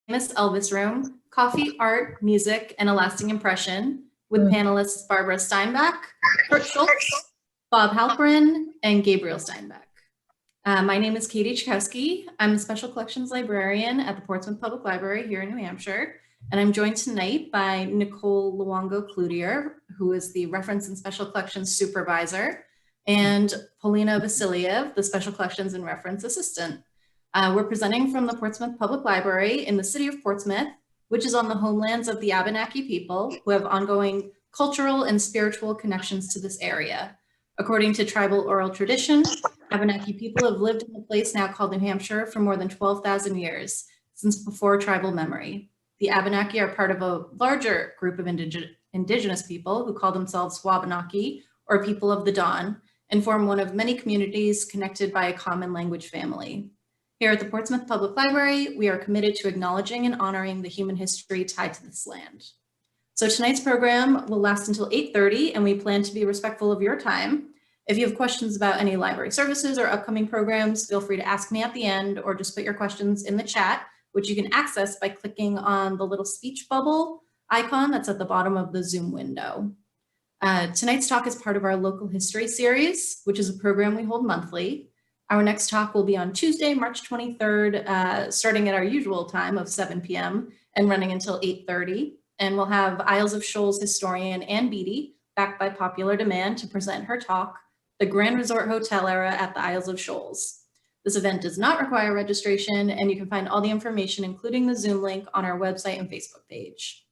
famous Elvis Room, Coffee, Art, Music, and a Lasting Impression with panelists Barbara Steinbach, Curt Schulz, Bob Halperin, and Gabriel Steinbach. My name is Katie Chkowski. I'm the Special Collections Librarian at the Portsmouth Public Library here in New Hampshire. And I'm joined tonight by Nicole Luongo-Cloutier, who is the Reference and Special Collections Supervisor, and Polina Vasiliev, the Special Collections and Reference Assistant. We're presenting from the Portsmouth Public Library in the city of Portsmouth, which is on the homelands of the Abenaki people who have ongoing cultural and spiritual connections to this area. According to tribal oral tradition, Abenaki people have lived in the place now called New Hampshire for more than 12,000 years, since before tribal memory. The Abenaki are part of a larger group of indigenous people who call themselves Wabanaki, or people of the dawn, and form one of many communities connected by a common language family. Here at the Portsmouth Public Library, we are committed to acknowledging and honoring the human history tied to this land. So tonight's program will last until 8:30, and we plan to be respectful of your time. If you have questions about any library services or upcoming programs, feel free to ask me at the end or just put your questions in the chat, which you can access by clicking on the little speech bubble icon that's at the bottom of the Zoom window. Tonight's talk is part of our local history series, which is a program we hold monthly. Our next talk will be on Tuesday, March 23rd, starting at our usual time of 7 p.m. and running until 8:30. And we'll have Isles of Shoals historian Ann Beatty, backed by popular demand, to present her talk, The Grand Resort Hotel Era at the Isles of Shoals. This event does not require registration, and you can find all the information, including the Zoom link, on our website and Facebook page.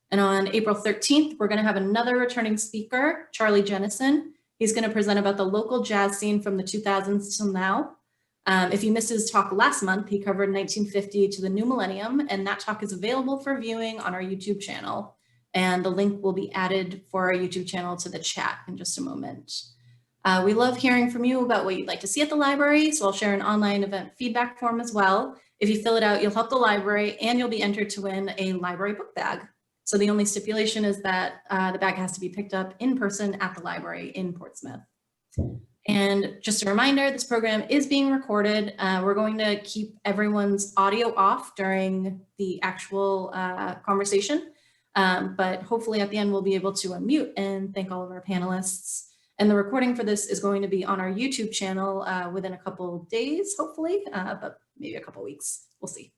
And on April 13th, we're going to have another returning speaker, Charlie Jennison. He's going to present about the local jazz scene from the 2000s till now. If you missed his talk last month, he covered 1950 to the new millennium, and that talk is available for viewing on our YouTube channel. And the link will be added for our YouTube channel to the chat in just a moment. We love hearing from you about what you'd like to see at the library, so I'll share an online event feedback form as well. If you fill it out, you'll help the library, and you'll be entered to win a library book bag. So the only stipulation is that the bag has to be picked up in person at the library in Portsmouth. And just a reminder, this program is being recorded. We're going to keep everyone's audio off during the actual conversation, but hopefully at the end we'll be able to unmute and thank all of our panelists. And the recording for this is going to be on our YouTube channel within a couple of days, hopefully, but maybe a couple of weeks, we'll see.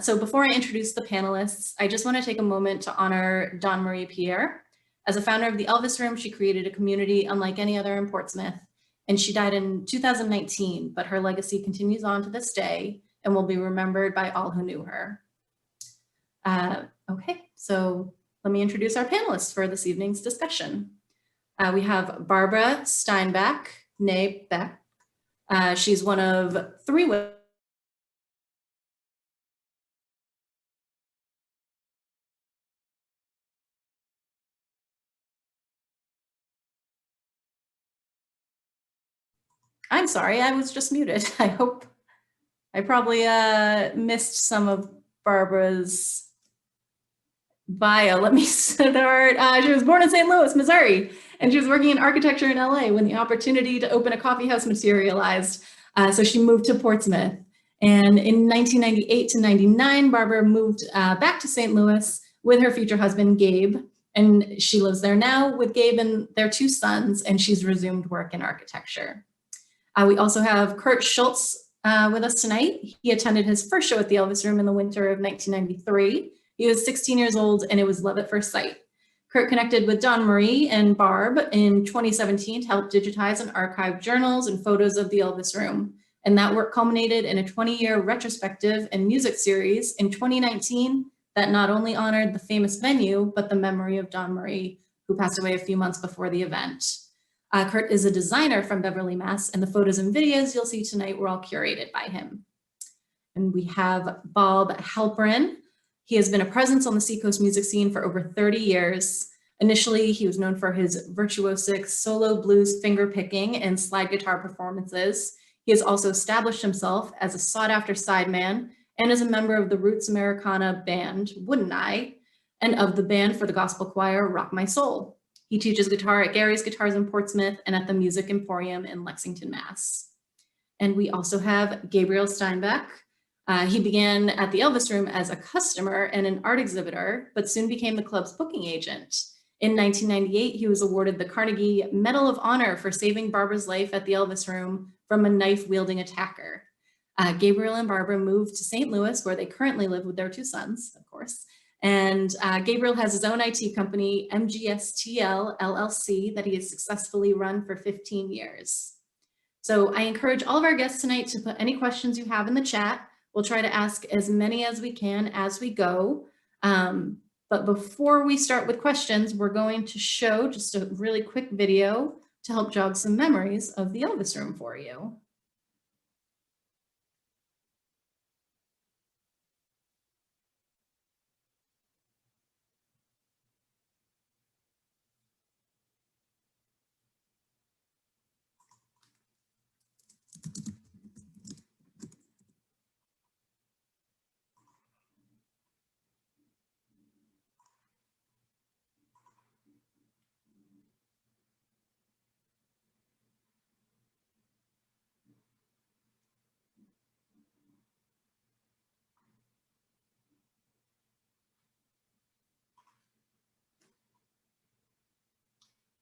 So before I introduce the panelists, I just want to take a moment to honor Dawn Marie Pierre. As a founder of the Elvis Room, she created a community unlike any other in Portsmouth, and she died in 2019, but her legacy continues on to this day and will be remembered by all who knew her. Okay, so let me introduce our panelists for this evening's discussion. We have Barbara Steinbach, née Becht. She's one of 3 women. I'm sorry, I was just muted. I hope I probably missed some of Barbara's bio. Let me start. She was born in St. Louis, Missouri, and she was working in architecture in LA when the opportunity to open a coffee house materialized. So she moved to Portsmouth. And in 1998 to 99, Barbara moved back to St. Louis with her future husband, Gabe. And she lives there now with Gabe and their 2 sons, and she's resumed work in architecture. We also have Curt Schulz with us tonight. He attended his first show at the Elvis Room in the winter of 1993. He was 16 years old, and it was love at first sight. Curt connected with Dawn Marie and Barb in 2017 to help digitize and archive journals and photos of the Elvis Room. And that work culminated in a 20-year retrospective and music series in 2019 that not only honored the famous venue, but the memory of Dawn Marie, who passed away a few months before the event. Curt is a designer from Beverly, Mass, and the photos and videos you'll see tonight were all curated by him. And we have Bob Halperin. He has been a presence on the Seacoast music scene for over 30 years. Initially, he was known for his virtuosic solo blues finger picking and slide guitar performances. He has also established himself as a sought-after sideman and as a member of the Roots Americana band, Wouldn't I, and of the band for the gospel choir, Rock My Soul. He teaches guitar at Gary's Guitars in Portsmouth and at the Music Emporium in Lexington, Mass. And we also have Gabriel Steinbach. He began at the Elvis Room as a customer and an art exhibitor, but soon became the club's booking agent. In 1998, he was awarded the Carnegie Medal of Honor for saving Barbara's life at the Elvis Room from a knife-wielding attacker. Gabriel and Barbara moved to St. Louis, where they currently live with their 2 sons, of course. And Gabriel has his own IT company, MGSTL LLC, that he has successfully run for 15 years. So I encourage all of our guests tonight to put any questions you have in the chat. We'll try to ask as many as we can as we go. But before we start with questions, we're going to show just a really quick video to help jog some memories of the Elvis Room for you.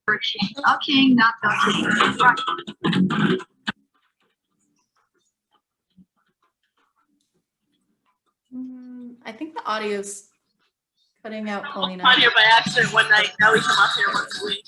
Okay, not the I think the audio's cutting out, Paulina. On here by accident one night. Now we come up here once a week.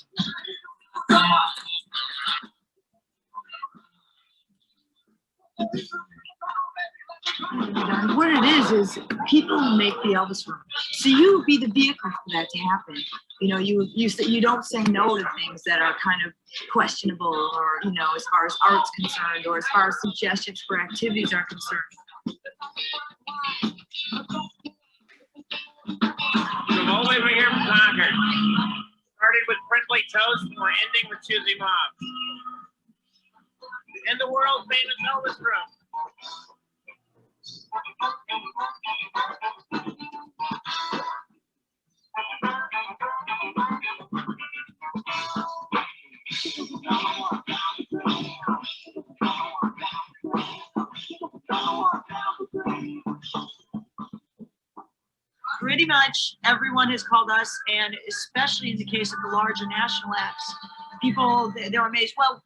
What it is people make the Elvis Room. So you would be the vehicle for that to happen. You know, you don't say no to things that are kind of questionable, or you know, as far as art's concerned, or as far as suggestions for activities are concerned. So all the way over here from Concord. Started with friendly toast and we're ending with choosy moms. And the world famous Elvis Room. Pretty much everyone has called us, and especially in the case of the larger national acts, people, they're amazed. Well,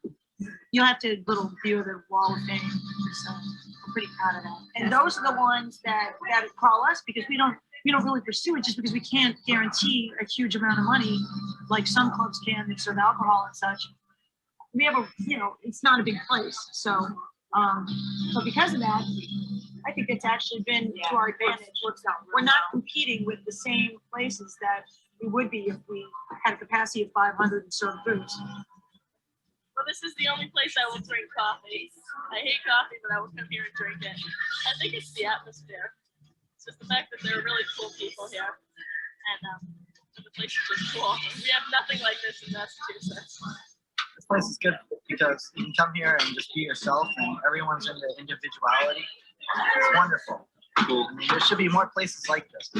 you'll have to little view of the wall of fame, so I'm pretty proud of that. And those are the ones that call us, because we don't really pursue it, just because we can't guarantee a huge amount of money like some clubs can that serve alcohol and such. We have a, you know, it's not a big place, so but because of that, I think it's actually been to our advantage. We're not competing with the same places that we would be if we had a capacity of 500 and served booze. Well, this is the only place I will drink coffee. I hate coffee, but I will come here and drink it. I think it's the atmosphere. It's just the fact that there are really cool people here. And the place is just cool. We have nothing like this in Massachusetts. This place is good because you can come here and just be yourself, and everyone's into individuality. It's wonderful. I mean, there should be more places like this.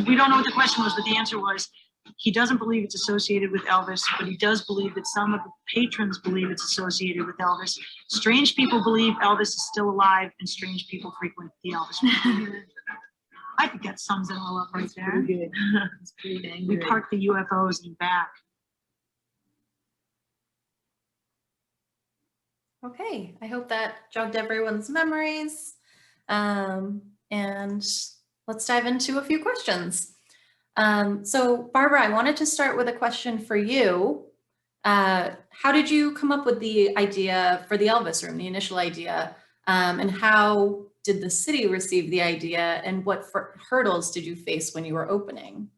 We don't know what the question was, but the answer was, he doesn't believe it's associated with Elvis, but he does believe that some of the patrons believe it's associated with Elvis. Strange people believe Elvis is still alive, and strange people frequent the Elvis Room. I think that sums it all up right there. Pretty good. It's pretty dang good. We parked the UFOs in back. Okay, I hope that jogged everyone's memories. And let's dive into a few questions. So Barbara, I wanted to start with a question for you. How did you come up with the idea for the Elvis Room, the initial idea? And how did the city receive the idea, and what hurdles did you face when you were opening?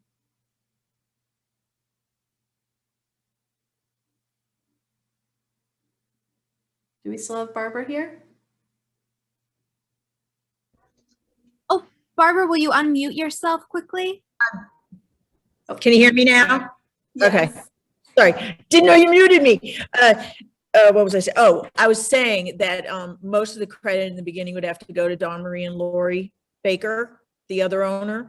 Do we still have Barbara here? Oh, Barbara, will you unmute yourself quickly? Can you hear me now? Yes. Okay. Sorry, didn't know you muted me. What was I saying? Oh, I was saying that most of the credit in the beginning would have to go to Dawn Marie and Lori Baker, the other owner,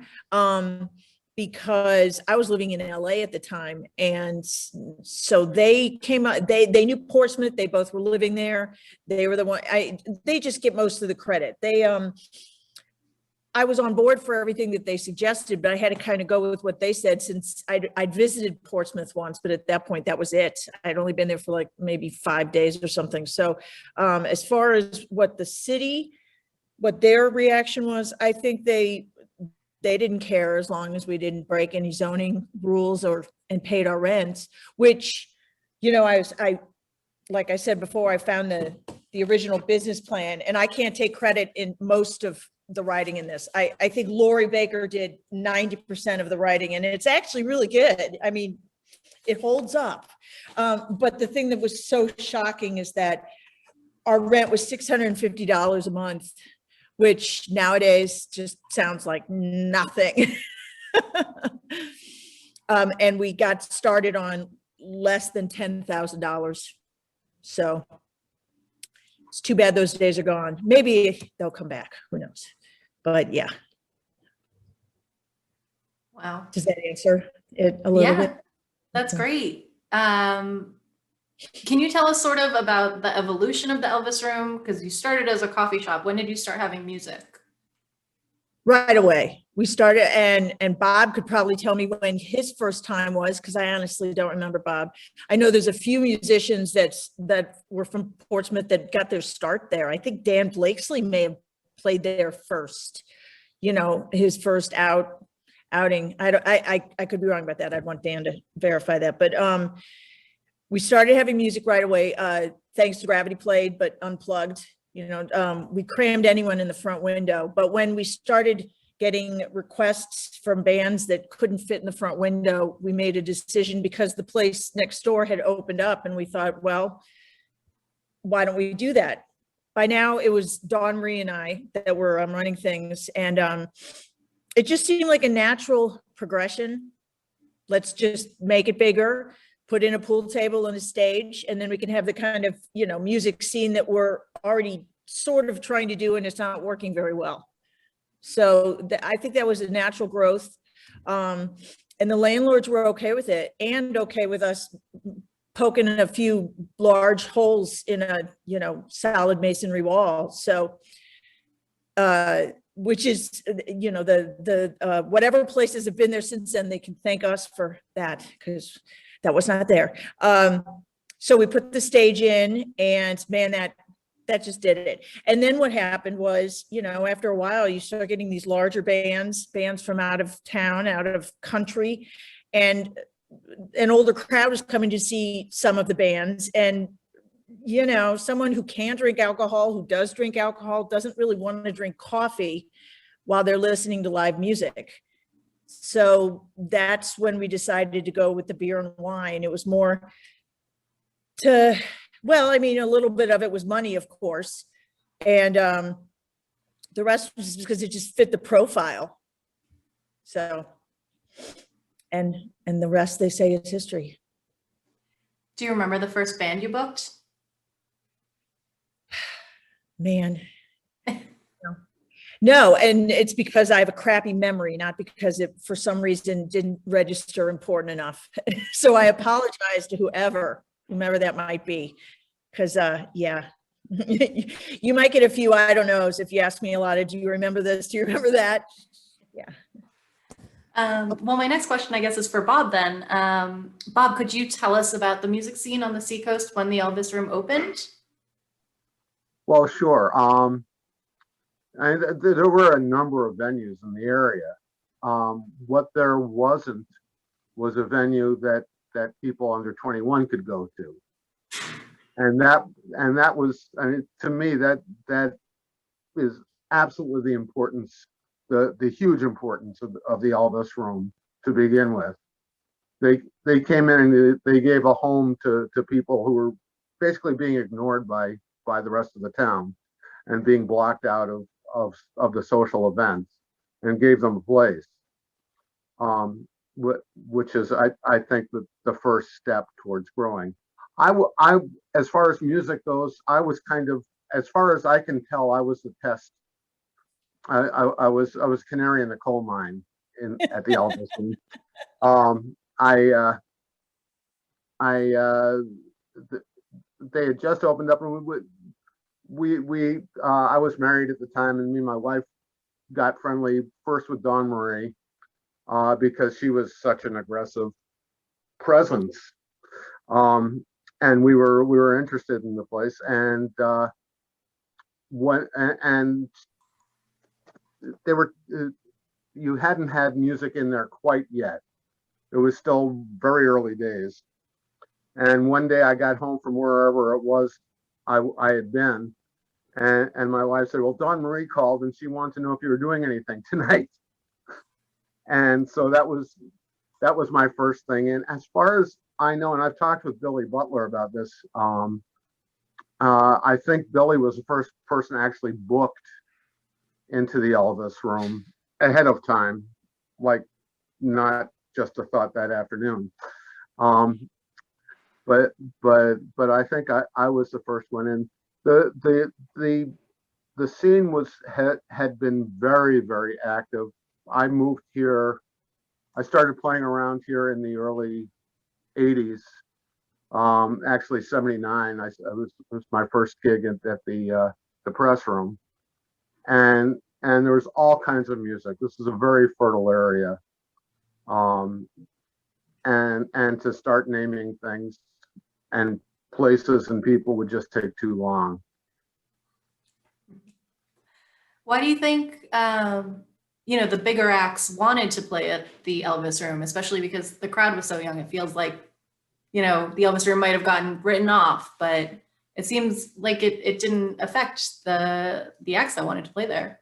because I was living in LA at the time, and so they came out. They knew Portsmouth. They both were living there. They were the one. They just get most of the credit. I was on board for everything that they suggested, but I had to kind of go with what they said, since I'd visited Portsmouth once, but at that point, that was it. I'd only been there for like maybe 5 days or something. So as far as what the city, what their reaction was, I think they didn't care as long as we didn't break any zoning rules and paid our rent, which, you know, I like I said before, I found the original business plan, and I can't take credit in most of the writing in this. I think Lori Baker did 90% of the writing, and it's actually really good. I mean, it holds up. But the thing that was so shocking is that our rent was $650 a month, which nowadays just sounds like nothing. And we got started on less than $10,000. So it's too bad those days are gone. Maybe they'll come back, who knows? But yeah. Wow. Does that answer it a little bit? That's great. Can you tell us sort of about the evolution of the Elvis Room? Because you started as a coffee shop. When did you start having music? Right away. We started, and Bob could probably tell me when his first time was, because I honestly don't remember, Bob. I know there's a few musicians that were from Portsmouth that got their start there. I think Dan Blakesley may have played there first, you know, his first outing. I could be wrong about that. I'd want Dan to verify that. But we started having music right away, thanks to Gravity Played, but unplugged. You know, we crammed anyone in the front window. But when we started getting requests from bands that couldn't fit in the front window, we made a decision, because the place next door had opened up, and we thought, well, why don't we do that? By now it was Dawn Marie and I that were running things, and it just seemed like a natural progression. Let's just make it bigger, put in a pool table and a stage, and then we can have the kind of, you know, music scene that we're already sort of trying to do, and it's not working very well. So I think that was a natural growth. And the landlords were okay with it, and okay with us poking in a few large holes in a, you know, solid masonry wall. So, which is, you know, the whatever places have been there since then, they can thank us for that, because that was not there. So we put the stage in, and man, that just did it. And then what happened was, you know, after a while, you start getting these larger bands from out of town, out of country, and an older crowd was coming to see some of the bands. And, you know, someone who can drink alcohol, who does drink alcohol, doesn't really want to drink coffee while they're listening to live music. So that's when we decided to go with the beer and wine. It was more to, well, I mean, a little bit of it was money, of course. And the rest was because it just fit the profile. So, and the rest, they say, is history. Do you remember the first band you booked? Man. No, and it's because I have a crappy memory, not because it, for some reason, didn't register important enough. So I apologize to whomever that might be, because yeah, you might get a few I don't knows if you ask me a lot of, do you remember this? Do you remember that? Yeah. Well, my next question, I guess, is for Bob then. Bob, could you tell us about the music scene on the Seacoast when the Elvis Room opened? Well, sure. There were a number of venues in the area. What there wasn't was a venue that people under 21 could go to, and that was, I mean, to me, that is absolutely the importance, the huge importance of the Elvis Room to begin with. They came in and they gave a home to people who were basically being ignored by the rest of the town and being blocked out of the social events, and gave them a place, which is, I think, the first step towards growing. as far as music goes, I was kind of, as far as I can tell, I was the test. I was canary in the coal mine at the Elvis Room. They had just opened up, and I was married at the time, and me and my wife got friendly first with Dawn Marie because she was such an aggressive presence, and we were interested in the place, and they were you hadn't had music in there quite yet. It was still very early days. And one day I got home from wherever it was I had been, and my wife said, well, Dawn Marie called and she wanted to know if you were doing anything tonight. And so that was my first thing. And as far as I know, and I've talked with Billy Butler about this, I think Billy was the first person actually booked into the Elvis Room ahead of time, like not just a thought that afternoon. But I think I was the first one in. The scene had been very, very active. I moved here. I started playing around here in the early 80s. Actually 79. It was my first gig at the press room, and there was all kinds of music. This is a very fertile area, and to start naming things and places and people would just take too long. Why do you think, the bigger acts wanted to play at the Elvis Room, especially because the crowd was so young? It feels like, the Elvis Room might have gotten written off, but it seems like it didn't affect the acts that wanted to play there.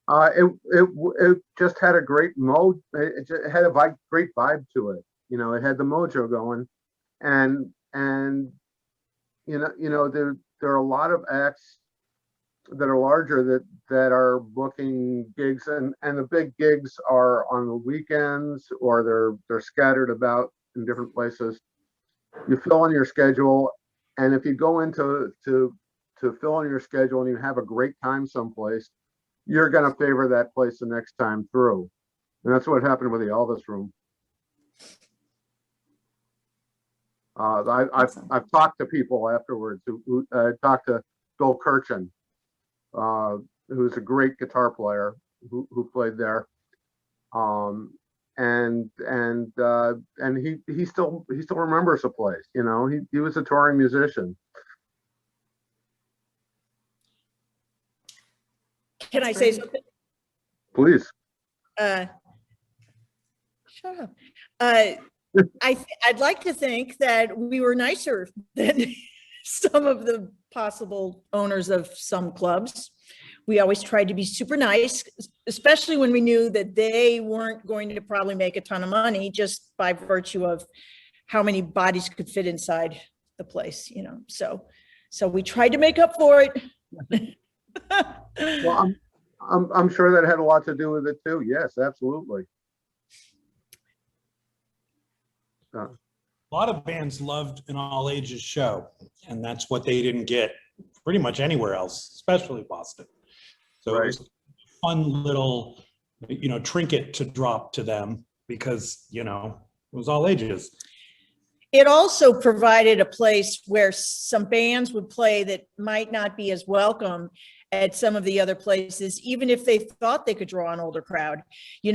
It just had a great mode. It had a great vibe to it. It had the mojo going, and there are a lot of acts that are larger that are booking gigs, and the big gigs are on the weekends, or they're scattered about in different places. You fill in your schedule, and if you go into to fill in your schedule and you have a great time someplace, you're going to favor that place the next time through. And that's what happened with the Elvis Room. I've talked to people afterwards who talked to Bill Kirchen, who's a great guitar player who played there, and he still remembers the place. He was a touring musician. Can I say something? Please. Shut up. I'd like to think that we were nicer than some of the possible owners of some clubs. We always tried to be super nice, especially when we knew that they weren't going to probably make a ton of money just by virtue of how many bodies could fit inside the place, So we tried to make up for it. Well, I'm sure that had a lot to do with it too. Yes, absolutely. A lot of bands loved an all ages show, and that's what they didn't get pretty much anywhere else, especially Boston. So It was a fun little, trinket to drop to them because, it was all ages. It also provided a place where some bands would play that might not be as welcome at some of the other places, even if they thought they could draw an older crowd. We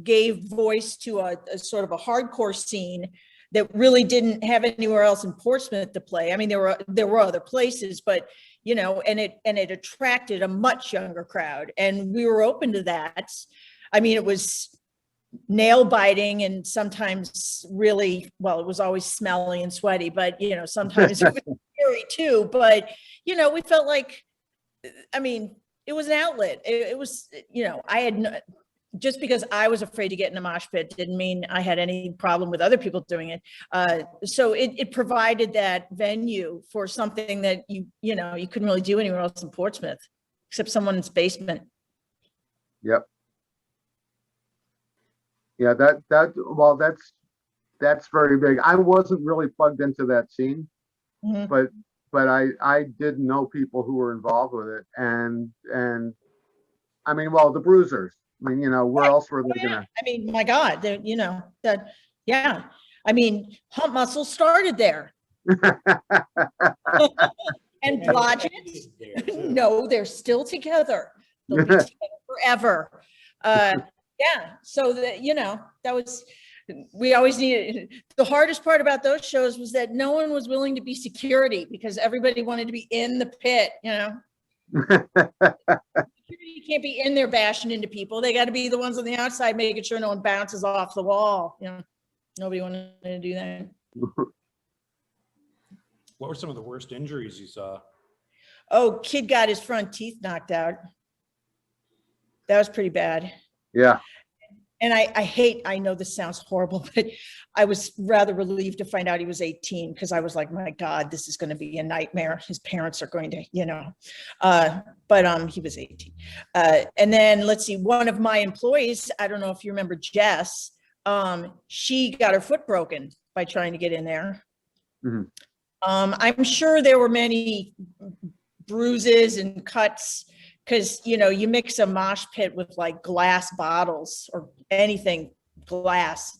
gave voice to a sort of a hardcore scene that really didn't have anywhere else in Portsmouth to play. I mean, there were other places, but and it attracted a much younger crowd, and we were open to that. I mean, it was nail biting and sometimes really, well, it was always smelly and sweaty, but sometimes it was scary too. But we felt like, I mean, it was an outlet. It was, I had just because I was afraid to get in a mosh pit didn't mean I had any problem with other people doing it. So it provided that venue for something that you couldn't really do anywhere else in Portsmouth, except someone's basement. Yep. Yeah, that's that's very big. I wasn't really plugged into that scene, Mhm. but I did know people who were involved with it, and I mean, well, the Bruisers. I mean, where else were they gonna? I mean, my God, that, yeah. I mean, Hump Muscle started there. And Blodgett's, no, they're still together. They'll be together forever. Yeah, so that, that was, we always needed, the hardest part about those shows was that no one was willing to be security because everybody wanted to be in the pit, Security can't be in there bashing into people. They got to be the ones on the outside making sure no one bounces off the wall. Nobody wanted to do that. What were some of the worst injuries you saw? Oh, kid got his front teeth knocked out. That was pretty bad. Yeah. And I know this sounds horrible, but I was rather relieved to find out he was 18 because I was like, my God, this is going to be a nightmare. His parents are going to, but he was 18. And then let's see, one of my employees, I don't know if you remember Jess, she got her foot broken by trying to get in there. Mhm. I'm sure there were many bruises and cuts because, you mix a mosh pit with like glass bottles or anything glass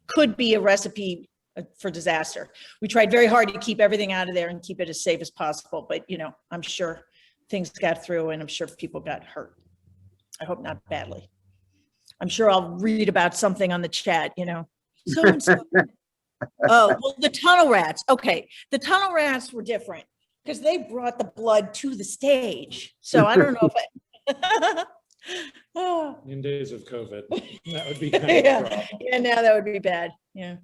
could be a recipe for disaster. We tried very hard to keep everything out of there and keep it as safe as possible. But, I'm sure things got through and I'm sure people got hurt. I hope not badly. I'm sure I'll read about something on the chat, So-and-so. Oh, well, the tunnel rats. Okay. The tunnel rats were different because they brought the blood to the stage. So I don't know if oh. In days of COVID, that would be kind of a problem. Yeah, now that would be bad. Yeah.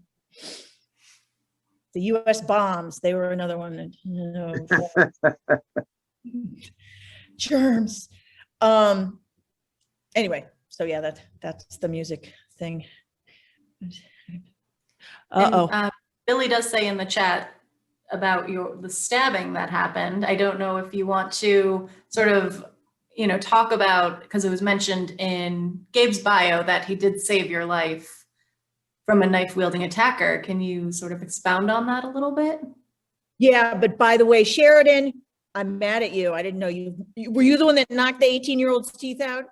The US bombs, they were another one. Germs. Anyway, so yeah, that's the music thing. And, Billy does say in the chat about the stabbing that happened. I don't know if you want to sort of, talk about, because it was mentioned in Gabe's bio that he did save your life from a knife wielding attacker. Can you sort of expound on that a little bit? Yeah, but by the way, Sheridan, I'm mad at you. I didn't know were you the one that knocked the 18-year-old's teeth out?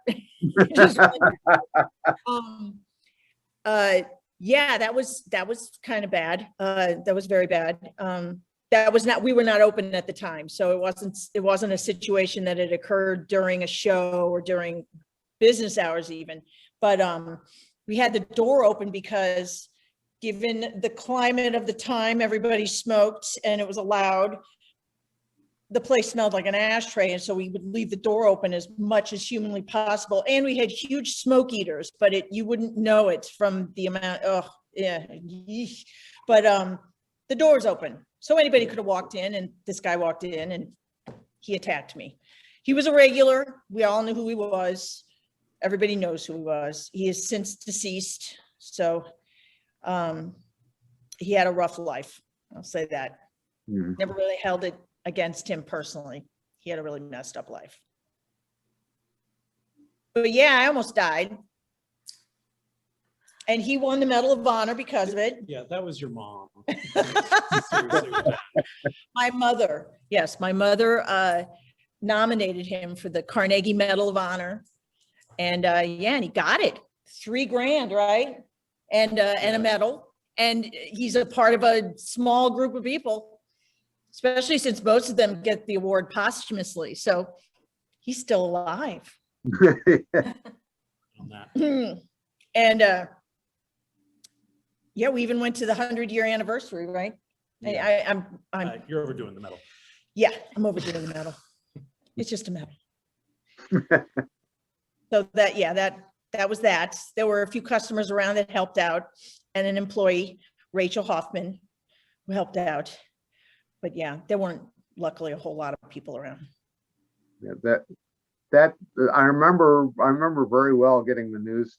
Yeah, that was kind of bad. That was very bad. We were not open at the time. So it wasn't a situation that had occurred during a show or during business hours even. But we had the door open because given the climate of the time, everybody smoked and it was allowed. The place smelled like an ashtray. And so we would leave the door open as much as humanly possible. And we had huge smoke eaters, but you wouldn't know it from the amount. Oh, yeah. But the door's open. So anybody could have walked in, and this guy walked in and he attacked me. He was a regular. We all knew who he was. Everybody knows who he was. He is since deceased. So he had a rough life. I'll say that. Mhm. Never really held it against him personally. He had a really messed up life. But yeah, I almost died. And he won the Medal of Honor because of it. Yeah, that was your mom. My mother, yes, my mother nominated him for the Carnegie Medal of Honor. And yeah, and he got it. $3,000, right? And a medal. And he's a part of a small group of people, especially since most of them get the award posthumously. So he's still alive. And yeah, we even went to the 100-year anniversary, right? Yeah. You're overdoing the medal. Yeah, I'm overdoing the medal. It's just a medal. So that was that. There were a few customers around that helped out, and an employee, Rachel Hoffman, who helped out. But yeah, there weren't luckily a whole lot of people around. Yeah, that I remember very well getting the news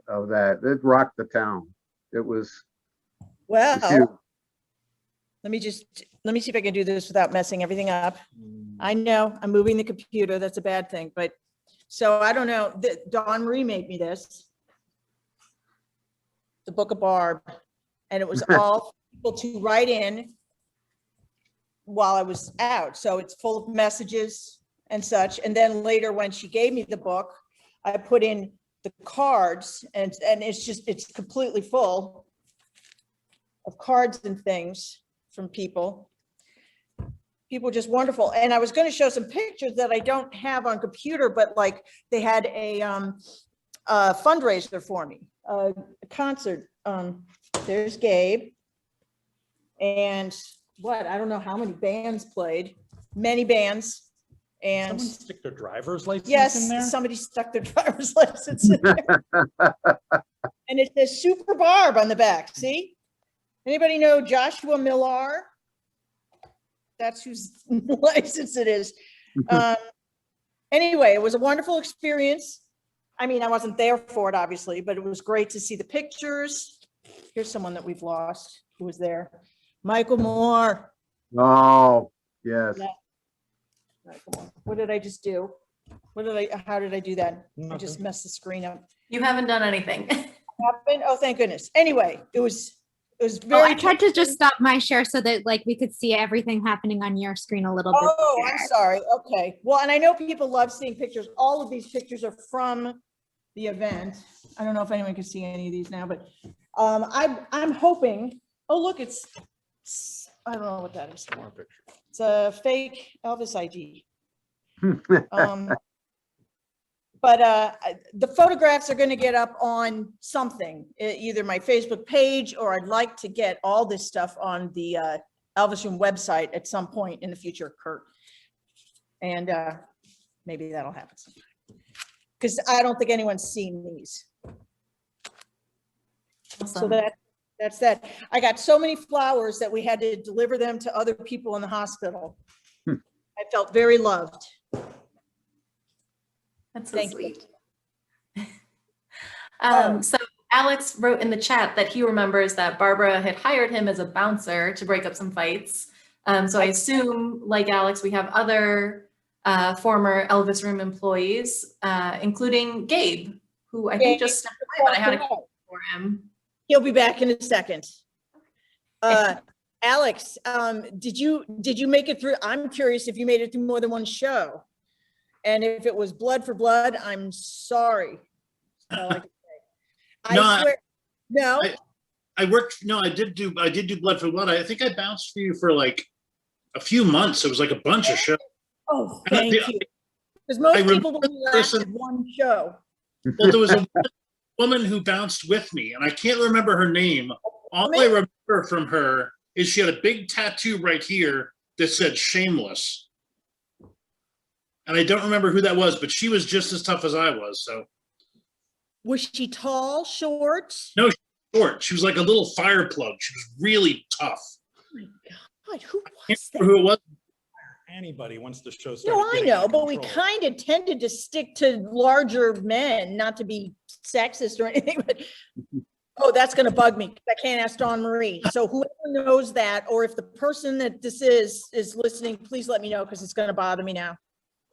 of that. It rocked the town. It was well. huge. Let me see if I can do this without messing everything up. I know I'm moving the computer. That's a bad thing, but so I don't know. Dawn Marie made me this. the Book of Barb, and it was all people to write in while I was out. So it's full of messages and such. And then later when she gave me the book, I put in the cards, and it's completely full of cards and things from people. People are just wonderful. And I was going to show some pictures that I don't have on computer, but like they had a fundraiser for me, a concert. There's Gabe. And what, I don't know how many bands played, many bands. And Someone stick their driver's license in there? yes, somebody stuck their driver's license in there. And it says Super Barb on the back, see? Anybody know Joshua Millar? That's whose license it is. Anyway, it was a wonderful experience. I mean, I wasn't there for it, obviously, but it was great to see the pictures. Here's someone that we've lost who was there. Michael Moore. Oh, yes. Yeah. Michael Moore. What did I just do? How did I do that? I just messed the screen up. You haven't done anything. Happened? Oh, thank goodness. Anyway, it was Oh, very. I tried to just stop my share so that like we could see everything happening on your screen a little bit. Oh, I'm sorry. Okay. Well, and I know people love seeing pictures. All of these pictures are from the event. I don't know if anyone can see any of these now, but I'm hoping. Oh, look, it's I don't know what that is. It's a fake Elvis ID. But the photographs are going to get up on something, either my Facebook page, or I'd like to get all this stuff on the Elvis Room website at some point in the future, Curt. And maybe that'll happen sometime. Because I don't think anyone's seen these. So that's that. I got so many flowers that we had to deliver them to other people in the hospital. I felt very loved. That's so Thank sweet. you. So Alex wrote in the chat that he remembers that Barbara had hired him as a bouncer to break up some fights. So I assume, like Alex, we have other former Elvis Room employees, including Gabe, who I think just stepped away, but I had a question for him. He'll be back in a second. Alex, did you make it through? I'm curious if you made it through more than one show. And if it was Blood for Blood, I'm sorry. That's all I can say. No, I swear, no. I worked. No, I did do Blood for Blood. I think I bounced for you for like a few months. It was like a bunch of shows. Oh, thank you. Because most people will last at one show. Well, there was a woman who bounced with me, and I can't remember her name. All I remember from her is she had a big tattoo right here that said "Shameless." And I don't remember who that was, but she was just as tough as I was. So, was she tall, short? No, she was short. She was like a little fire plug. She was really tough. Oh my God, who was that? Who it was? Anybody once the show started. No, I know, but we kind of tended to stick to larger men, not to be sexist or anything. But oh, that's going to bug me. I can't ask Dawn Marie. So whoever knows that, or if the person that this is listening, please let me know, because it's going to bother me now.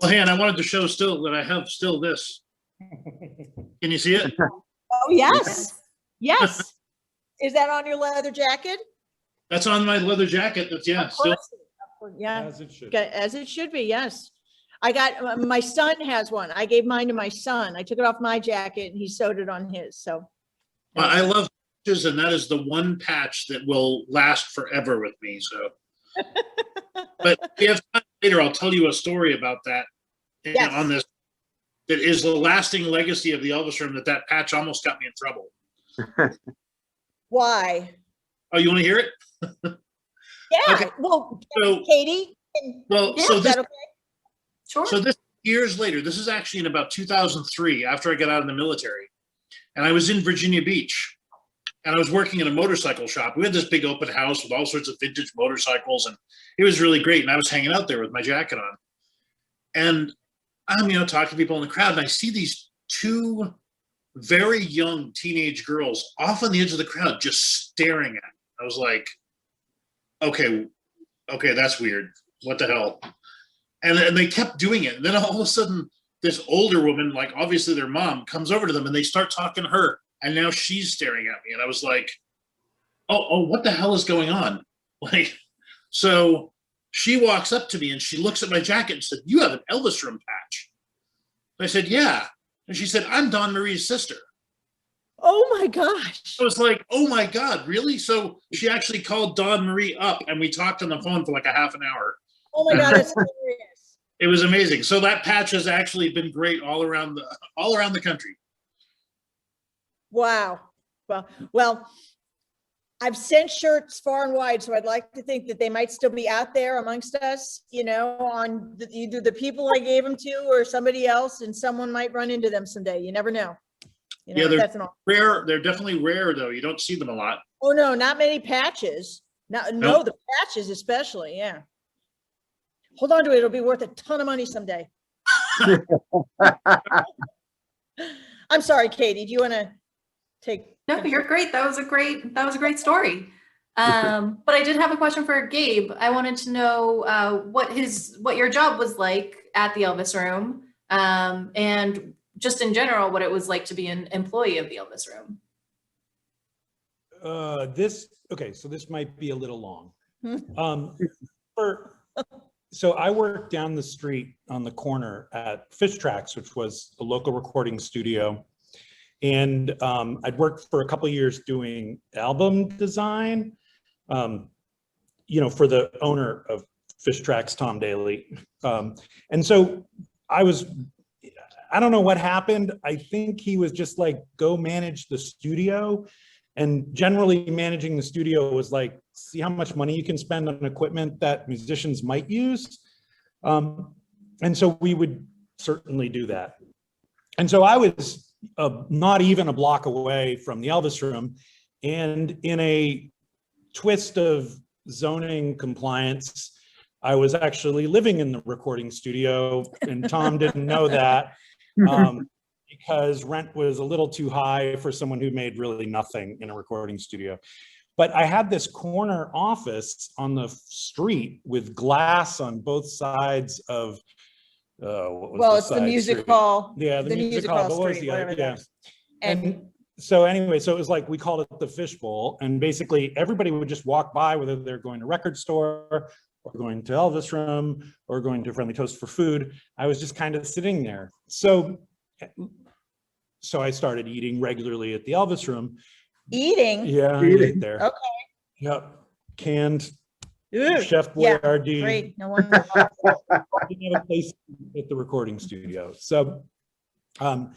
Well, hey, and I wanted to show still that I have still this. Can you see it? Oh, yes. Yes. Is that on your leather jacket? That's on my leather jacket. That's, yeah. Still. Yeah. As it should. As it should be, yes. I got, my son has one. I gave mine to my son. I took it off my jacket and he sewed it on his, so. Well, I love patches, and that is the one patch that will last forever with me, so. But if you have time later, I'll tell you a story about that on this. That is the lasting legacy of the Elvis Room, that patch almost got me in trouble. Why? Oh, you want to hear it? Yeah. Okay. Well, So, Katie. Well, Yeah, so is this, that okay? Sure. so this years later, this is actually in about 2003, after I got out of the military, and I was in Virginia Beach, and I was working in a motorcycle shop. We had this big open house with all sorts of vintage motorcycles, and it was really great. And I was hanging out there with my jacket on, and I'm, talking to people in the crowd, and I see these two very young teenage girls off on the edge of the crowd, just staring at me. I was like, okay, that's weird. What the hell? And they kept doing it. And then all of a sudden, this older woman, like obviously their mom, comes over to them, and they start talking to her. and now she's staring at me. And I was like, oh, what the hell is going on? Like, so she walks up to me and she looks at my jacket and said, "You have an Elvis Room patch." I said, "Yeah." And she said, "I'm Don Marie's sister." Oh my gosh. I was like, oh my God, really? So she actually called Don Marie up and we talked on the phone for like a half an hour. Oh my God, that's hilarious. It was amazing. So that patch has actually been great all around the country. Wow. Well, I've sent shirts far and wide, so I'd like to think that they might still be out there amongst us, you know, on either the people I gave them to or somebody else, and someone might run into them someday. You never know. You know, Yeah, they're rare. They're definitely rare, though. You don't see them a lot. Oh no, not many patches. No, Nope. the patches especially. Yeah. Hold on to it. It'll be worth a ton of money someday. I'm sorry, Katie. Do you want to take? No, you're great. That was a great story. But I did have a question for Gabe. I wanted to know what your job was like at the Elvis Room, and just in general, what it was like to be an employee of the Elvis Room. So this might be a little long. So I worked down the street on the corner at Fish Tracks, which was a local recording studio. And I'd worked for a couple of years doing album design, you know, for the owner of Fish Tracks, Tom Daly. And so I don't know what happened. I think he was just like, go manage the studio. And generally managing the studio was like, see how much money you can spend on equipment that musicians might use. And so we would certainly do that. And so I was not even a block away from the Elvis Room. And in a twist of zoning compliance, I was actually living in the recording studio, and Tom didn't know that. Because rent was a little too high for someone who made really nothing in a recording studio. But I had this corner office on the street with glass on both sides of, It's the music hall. Yeah, the music hall. What was the other? Yeah. And so anyway, so it was like, we called it the fishbowl, and basically everybody would just walk by, whether they're going to record store or going to Elvis Room or going to Friendly Toast for food. I was just kind of sitting there. So I started eating regularly at the Elvis Room. Eating? Yeah, I ate there. Okay. Yep. Canned Ooh, Chef yeah, Boyardee. great. No wonder. Didn't have a place at the recording studio. So, and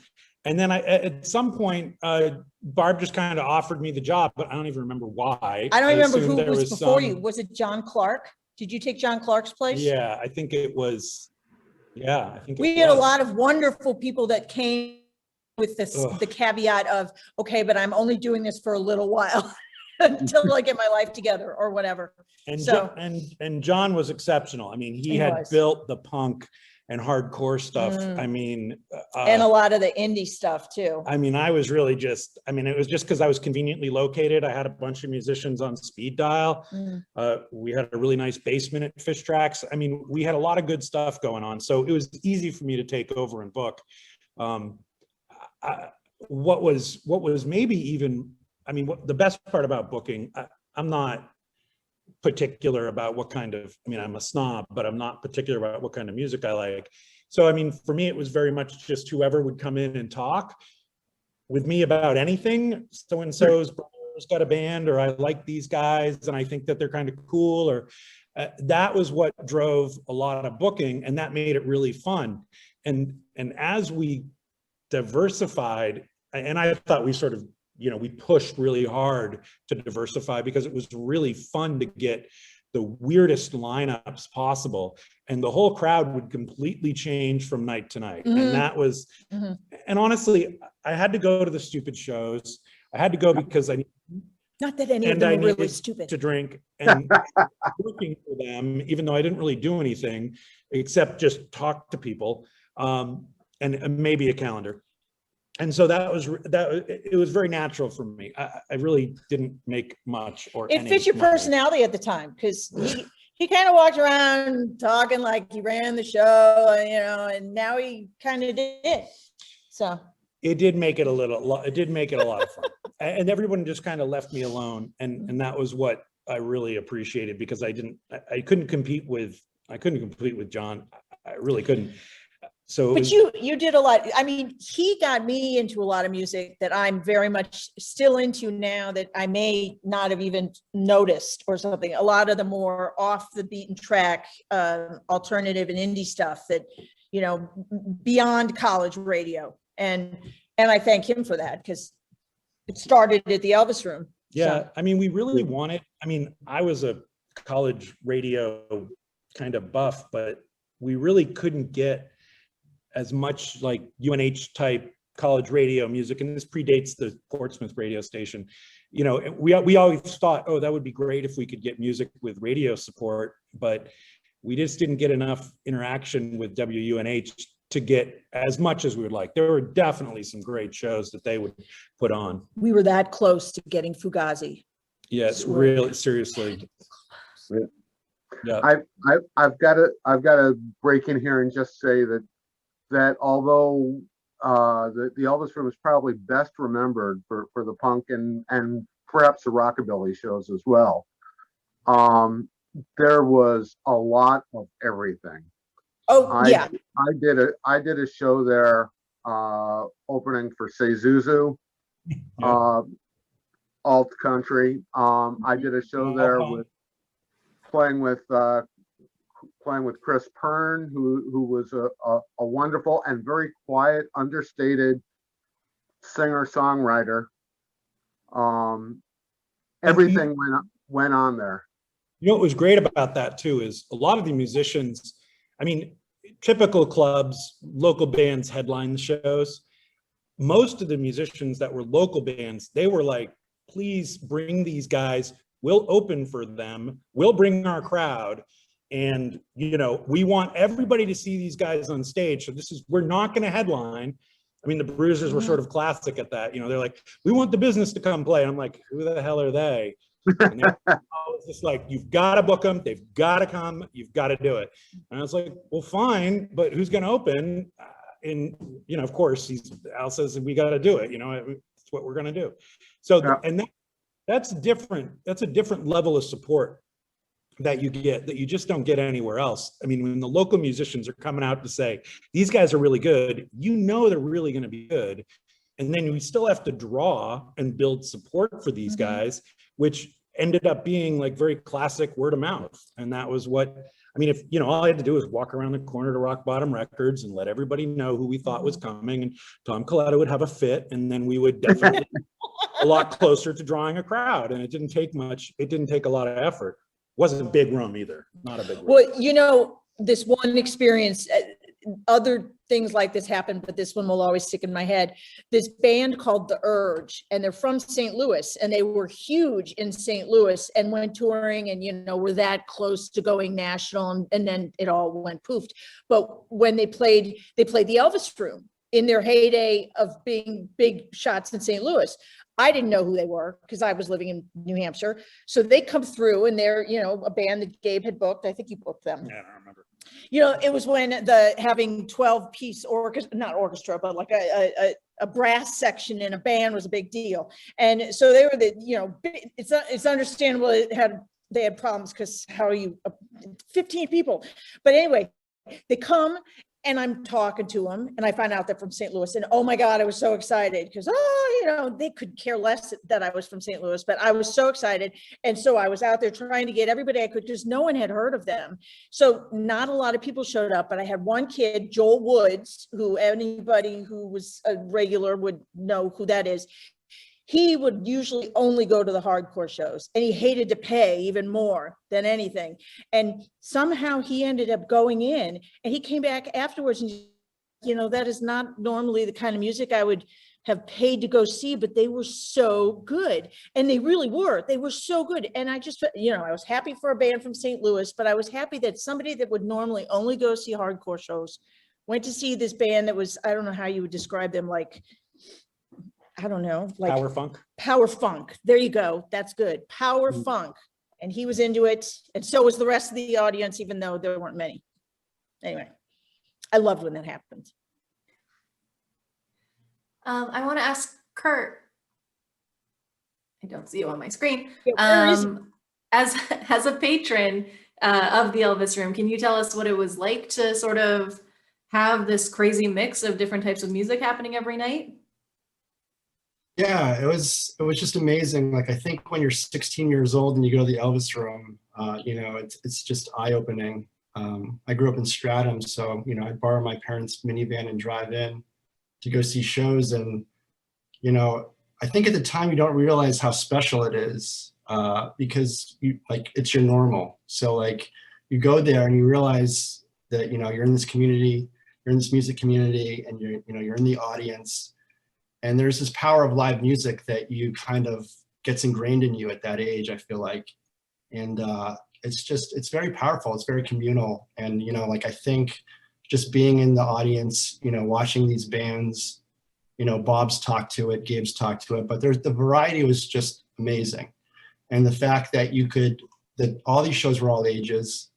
then at some point, Barb just kind of offered me the job, but I don't even remember why. I don't remember who assumed there was before some- you. Was it John Clark? Did you take John Clark's place? Yeah, I think it was. Yeah, I think We had a lot of wonderful people that came with this, the caveat of, okay, but I'm only doing this for a little while until I get my life together or whatever. And So- and John was exceptional. I mean, he He had was. built the punk and hardcore stuff. I mean, And a lot of the indie stuff too. I mean, I was really just, I mean, it was just because I was conveniently located. I had a bunch of musicians on speed dial. We had a really nice basement at Fish Tracks. I mean, we had a lot of good stuff going on. So it was easy for me to take over and book. What was maybe even, I mean, the best part about booking, I'm not particular about what kind of, I mean, I'm a snob, but I'm not particular about what kind of music I like. So, I mean, for me, it was very much just whoever would come in and talk with me about anything. So-and-so's brother's got a band, or I like these guys and I think that they're kind of cool, or that was what drove a lot of booking, and that made it really fun. And as we diversified, and I thought we sort of, you know, we pushed really hard to diversify because it was really fun to get the weirdest lineups possible, and the whole crowd would completely change from night to night. And that was, and honestly, I had to go to the stupid shows. I had to go because I Not that any of them were really stupid. to drink, and working for them, even though I didn't really do anything except just talk to people, and maybe a calendar. And so it was very natural for me. I really didn't make much or It fit your personality at the time, because he kind of walked around talking like he ran the show, you know, and now he kind of did. So it did make it a little, it did make it a lot of fun. And everyone just kind of left me alone. And that was what I really appreciated, because I couldn't compete with John. I really couldn't. So, but you did a lot. I mean, he got me into a lot of music that I'm very much still into now, that I may not have even noticed or something. A lot of the more off the beaten track, alternative and indie stuff that, you know, beyond college radio. And I thank him for that, because it started at the Elvis Room. Yeah, So. I mean, we really wanted, I mean, I was a college radio kind of buff, but we really couldn't get as much like UNH type college radio music, and this predates the Portsmouth radio station. You know, we always thought, oh, that would be great if we could get music with radio support, but we just didn't get enough interaction with WUNH to get as much as we would like. There were definitely some great shows that they would put on. We were that close to getting Fugazi. Yes, really, seriously. Yeah. I've got to break in here and just say that although the Elvis Room is probably best remembered for the punk and perhaps the rockabilly shows as well, there was a lot of everything. Oh, yeah. I did a show there opening for Say Zuzu, alt country. I did a show there with playing with Chris Pern, who was a wonderful and very quiet, understated singer-songwriter. Everything went on there. You know what was great about that too is a lot of the musicians, I mean, typical clubs, local bands headline the shows. Most of the musicians that were local bands, they were like, please bring these guys, we'll open for them, we'll bring our crowd. And, you know, we want everybody to see these guys on stage. So we're not going to headline. I mean, the Bruisers were sort of classic at that. You know, they're like, we want the business to come play. I'm like, who the hell are they? And it's just like, you've got to book them. They've got to come. You've got to do it. And I was like, well, fine, but who's going to open? And, you know, of course, Al says we got to do it. You know, it's what we're going to do. So, and that's different. That's a different level of support that you get that you just don't get anywhere else. I mean, when the local musicians are coming out to say, these guys are really good, you know, they're really going to be good. And then we still have to draw and build support for these guys, which ended up being like very classic word of mouth. And that was what, I mean, if, you know, all I had to do was walk around the corner to Rock Bottom Records and let everybody know who we thought was coming, and Tom Colletta would have a fit, and then we would definitely a lot closer to drawing a crowd. And it didn't take much. It didn't take a lot of effort. Wasn't a big room either. Not a big room. Well, you know, this one experience, other things like this happened, but this one will always stick in my head. This band called The Urge, and they're from St. Louis, and they were huge in St. Louis and went touring, and, you know, were that close to going national, and then it all went poofed. But when they played the Elvis Room in their heyday of being big shots in St. Louis. I didn't know who they were because I was living in New Hampshire. So they come through, and they're, you know, a band that Gabe had booked. I think you booked them. Yeah, I don't remember. You know, it was when having 12-piece orchestra, not orchestra, but like a brass section in a band was a big deal. And so they were you know, it's understandable they had problems, because how are you 15 people? But anyway, they come, and I'm talking to them, and I find out they're from St. Louis, and oh my God, I was so excited, because, you know, they could care less that I was from St. Louis, but I was so excited. And so I was out there trying to get everybody I could, because no one had heard of them. So not a lot of people showed up, but I had one kid, Joel Woods, who anybody who was a regular would know who that is. He would usually only go to the hardcore shows, and he hated to pay even more than anything. And somehow he ended up going in, and he came back afterwards, and, you know, that is not normally the kind of music I would have paid to go see, but they were so good. And they really were. They were so good. And I just, you know, I was happy for a band from St. Louis, but I was happy that somebody that would normally only go see hardcore shows went to see this band that was, I don't know how you would describe them, like, I don't know, like Power funk. Power funk. There you go. That's good. Power funk. And he was into it. And so was the rest of the audience, even though there weren't many. Anyway, I loved when that happened. I want to ask Curt. I don't see you on my screen. Yeah, where is he? As a patron of the Elvis Room, can you tell us what it was like to sort of have this crazy mix of different types of music happening every night? Yeah, it was just amazing. Like, I think when you're 16 years old and you go to the Elvis Room, it's just eye-opening. I grew up in Stratham, so I'd borrow my parents' minivan and drive in to go see shows. And I think at the time you don't realize how special it is because it's your normal. So like you go there and you realize that you're in this community, you're in this music community, and you're in the audience. And there's this power of live music that you kind of gets ingrained in you at that age, I feel like. And it's very powerful. It's very communal. And, I think just being in the audience, watching these bands, Bob's talked to it, Gabe's talked to it, but the variety was just amazing. And the fact that that all these shows were all ages,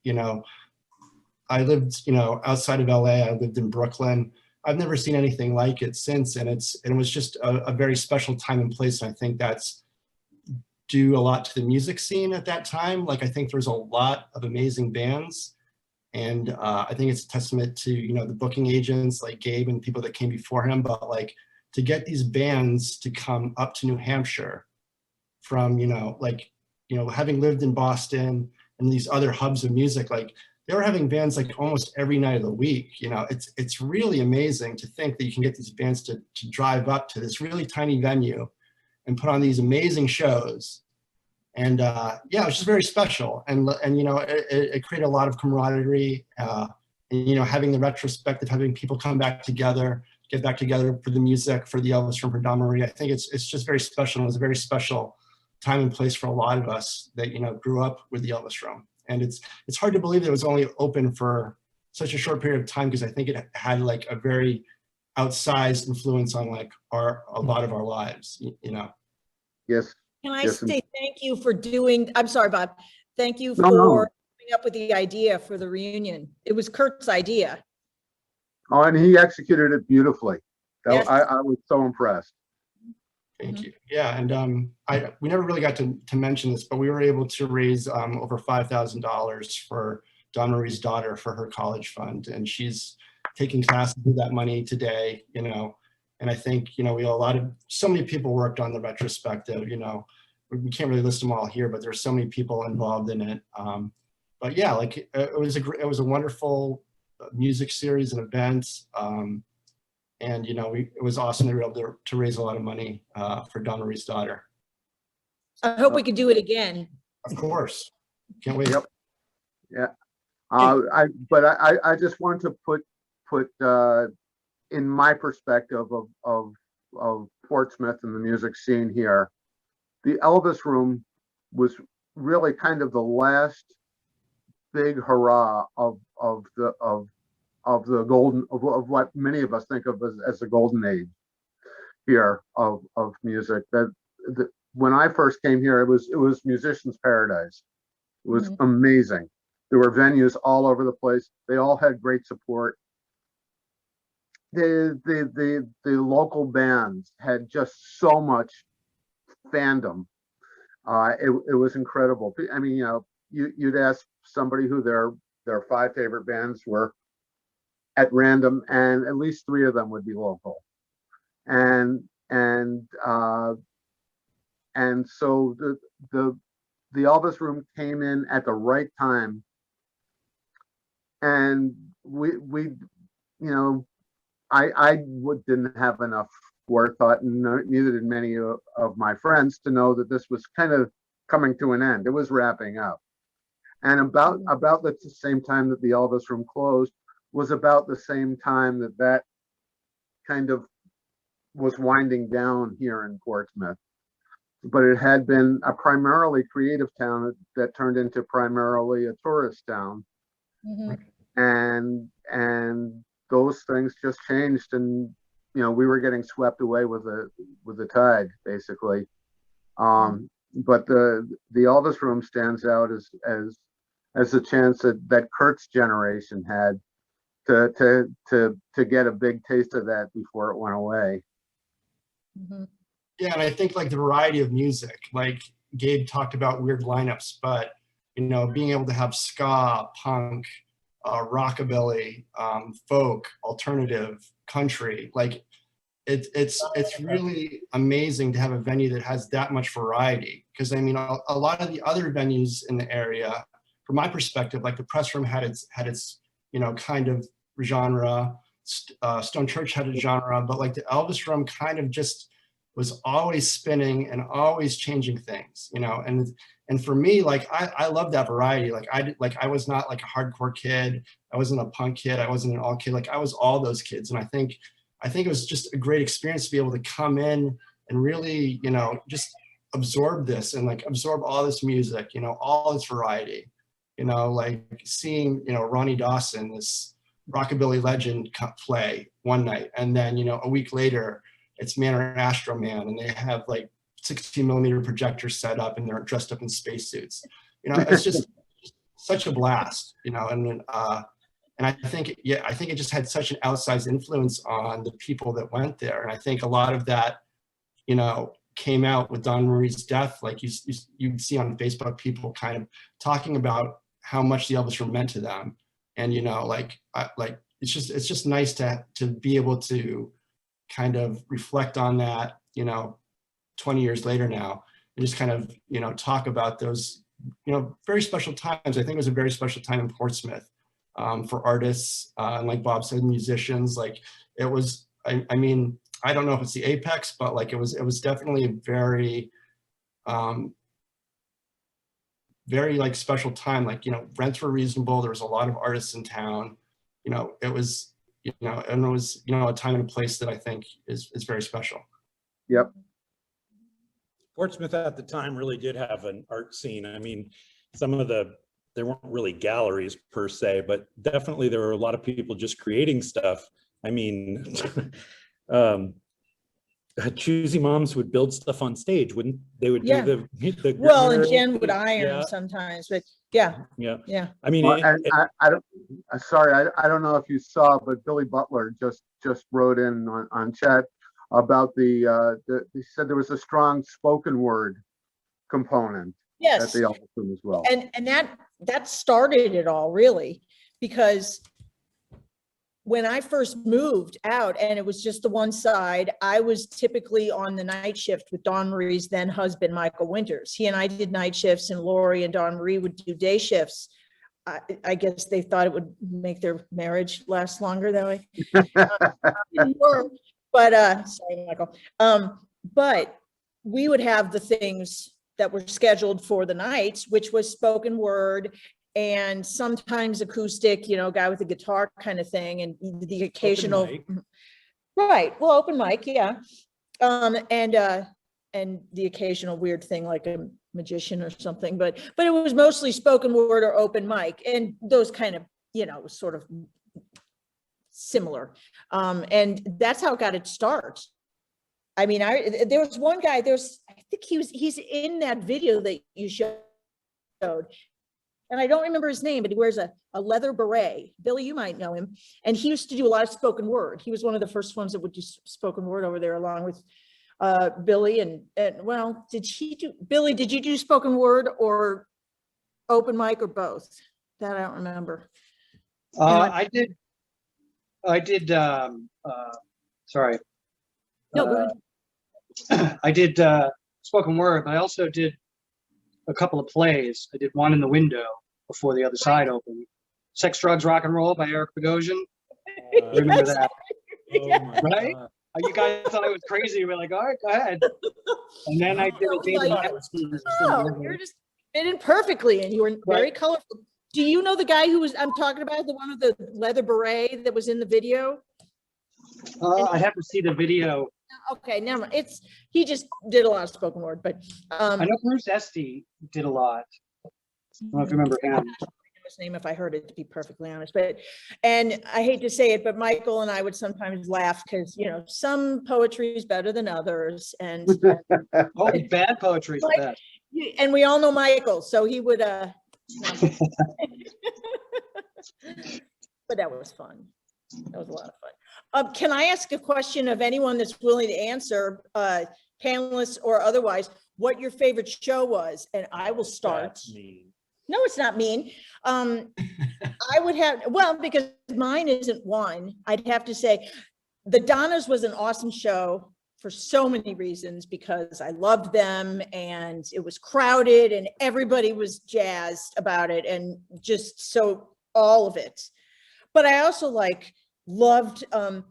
I lived, outside of LA, I lived in Brooklyn. I've never seen anything like it since. And it was just a very special time and place. And I think that's due a lot to the music scene at that time. Like, I think there's a lot of amazing bands. And I think it's a testament to, the booking agents like Gabe and people that came before him. But like, to get these bands to come up to New Hampshire from, having lived in Boston and these other hubs of music, like, they were having bands like almost every night of the week. It's really amazing to think that you can get these bands to drive up to this really tiny venue and put on these amazing shows. And yeah, it was just very special. And it created a lot of camaraderie. And having the retrospective, having people come back together, get back together for the music, for the Elvis Room, for Don Marie. I think it's just very special. It was a very special time and place for a lot of us that grew up with the Elvis Room. And it's hard to believe that it was only open for such a short period of time, because I think it had like a very outsized influence on like a lot of our lives, Yes. Can I Yes, say thank you for I'm sorry, Bob. Thank you for No. coming up with the idea for the reunion. It was Curt's idea. Oh, and he executed it beautifully. Yes. I was so impressed. Thank you. Yeah, and we never really got to mention this, but we were able to raise over $5,000 for Don Marie's daughter for her college fund, and she's taking classes with that money today. And I think so many people worked on the retrospective. We can't really list them all here, but there's so many people involved in it. But yeah, like it was a wonderful music series and events. And it was awesome to be able to raise a lot of money for Don Marie's daughter. I hope we could do it again. Of course, can't wait. Yep. Yeah. I just wanted to put in my perspective of Portsmouth and the music scene here, the Elvis Room was really kind of the last big hurrah of what many of us think of as the golden age here of music. When I first came here, it was musicians' paradise. It was amazing. There were venues all over the place. They all had great support. The local bands had just so much fandom. It was incredible. I mean, you'd ask somebody who their 5 favorite bands were at random, and at least 3 of them would be local. And so the Elvis Room came in at the right time, and I didn't have enough forethought, and neither did many of my friends, to know that this was kind of coming to an end. It was wrapping up. And about the same time that the Elvis Room closed was about the same time that kind of was winding down here in Portsmouth. But it had been a primarily creative town that turned into primarily a tourist town. And those things just changed, and we were getting swept away with the tide, basically. But the Elvis Room stands out as a chance that Curt's generation had to get a big taste of that before it went away. Mhm. Yeah, and I think like the variety of music, like Gabe talked about weird lineups, but you know, being able to have ska, punk, rockabilly, folk, alternative, country, like it's really amazing to have a venue that has that much variety. Because I mean, a lot of the other venues in the area, from my perspective, like the Press Room had its you know kind of genre, Stone Church had a genre, but like the Elvis Room kind of just was always spinning and always changing things, you know. And for me, like I love that variety. Like I was not like a hardcore kid. I wasn't a punk kid. I wasn't an all kid. Like I was all those kids. And I think it was just a great experience to be able to come in and really, you know, just absorb this and like absorb all this music, you know, all this variety, you know, like seeing, you know, Ronnie Dawson, this rockabilly legend play one night. And then, you know, a week later, it's Man or Astro Man, and they have like 16mm projectors set up and they're dressed up in spacesuits. You know, it's just such a blast, you know, and I think, yeah, I think it just had such an outsized influence on the people that went there. And I think a lot of that, you know, came out with Don Marie's death. Like you see on Facebook, people kind of talking about how much the Elvis Room meant to them. And, you know, like it's just nice to be able to kind of reflect on that, you know, 20 years later now, and just kind of, you know, talk about those, you know, very special times. I think it was a very special time in Portsmouth for artists, and like Bob said, musicians. Like it was, I mean, I don't know if it's the apex, but like it was definitely a very, very like special time. Like, you know, rents were reasonable. There was a lot of artists in town. You know, it was, you know, and it was, you know, a time and a place that I think is very special. Yep. Portsmouth at the time really did have an art scene. I mean, there weren't really galleries per se, but definitely there were a lot of people just creating stuff. I mean, choosy moms would build stuff on stage, wouldn't they? Would Yeah. do the Well, and gritter. Jen would iron Yeah. sometimes, but yeah. I mean, Well, and I don't. Sorry, I don't know if you saw, but Billy Butler just wrote in on chat about he said there was a strong spoken word component at Yes. the Elvis Room as well. And that started it all, really, because when I first moved out and it was just the one side, I was typically on the night shift with Dawn Marie's then husband, Michael Winters. He and I did night shifts, and Lori and Dawn Marie would do day shifts. I guess they thought it would make their marriage last longer that way. Didn't work, but sorry, Michael. But we would have the things that were scheduled for the nights, which was spoken word and sometimes acoustic, you know, guy with a guitar kind of thing, and the occasional, right? Well, open mic, yeah, and the occasional weird thing like a magician or something, but it was mostly spoken word or open mic, and those kind of, you know, sort of similar, and that's how it got its start. I mean, there was one guy. I think he's in that video that you showed. And I don't remember his name, but he wears a leather beret. Billy, you might know him. And he used to do a lot of spoken word. He was one of the first ones that would do spoken word over there, along with Billy. And well, Billy, did you do spoken word or open mic or both? That I don't remember. I did. Sorry. No, go ahead. I did spoken word, but I also did a couple of plays. I did one in the window before the other side opened. Sex, Drugs, Rock and Roll by Eric Bogosian. Remember that? Oh right? You guys thought I was crazy. You were like, all right, go ahead. And then I did a David Oh, you're just fit in perfectly, and you were very colorful. Do you know the guy who I'm talking about, the one with the leather beret that was in the video? I have to see the video. Okay, never mind. He just did a lot of spoken word, but I know Bruce Esty did a lot. I don't know if you remember him. His name, if I heard it, to be perfectly honest, and I hate to say it, but Michael and I would sometimes laugh because, you know, some poetry is better than others, and bad poetry is best. And we all know Michael, so he would but that was fun. That was a lot of fun. Can I ask a question of anyone that's willing to answer, panelists or otherwise, what your favorite show was? And I will start. That's mean. No, it's not mean. I would have, well, because mine isn't one. I'd have to say The Donnas was an awesome show for so many reasons, because I loved them and it was crowded and everybody was jazzed about it, and just so all of it. But I also loved The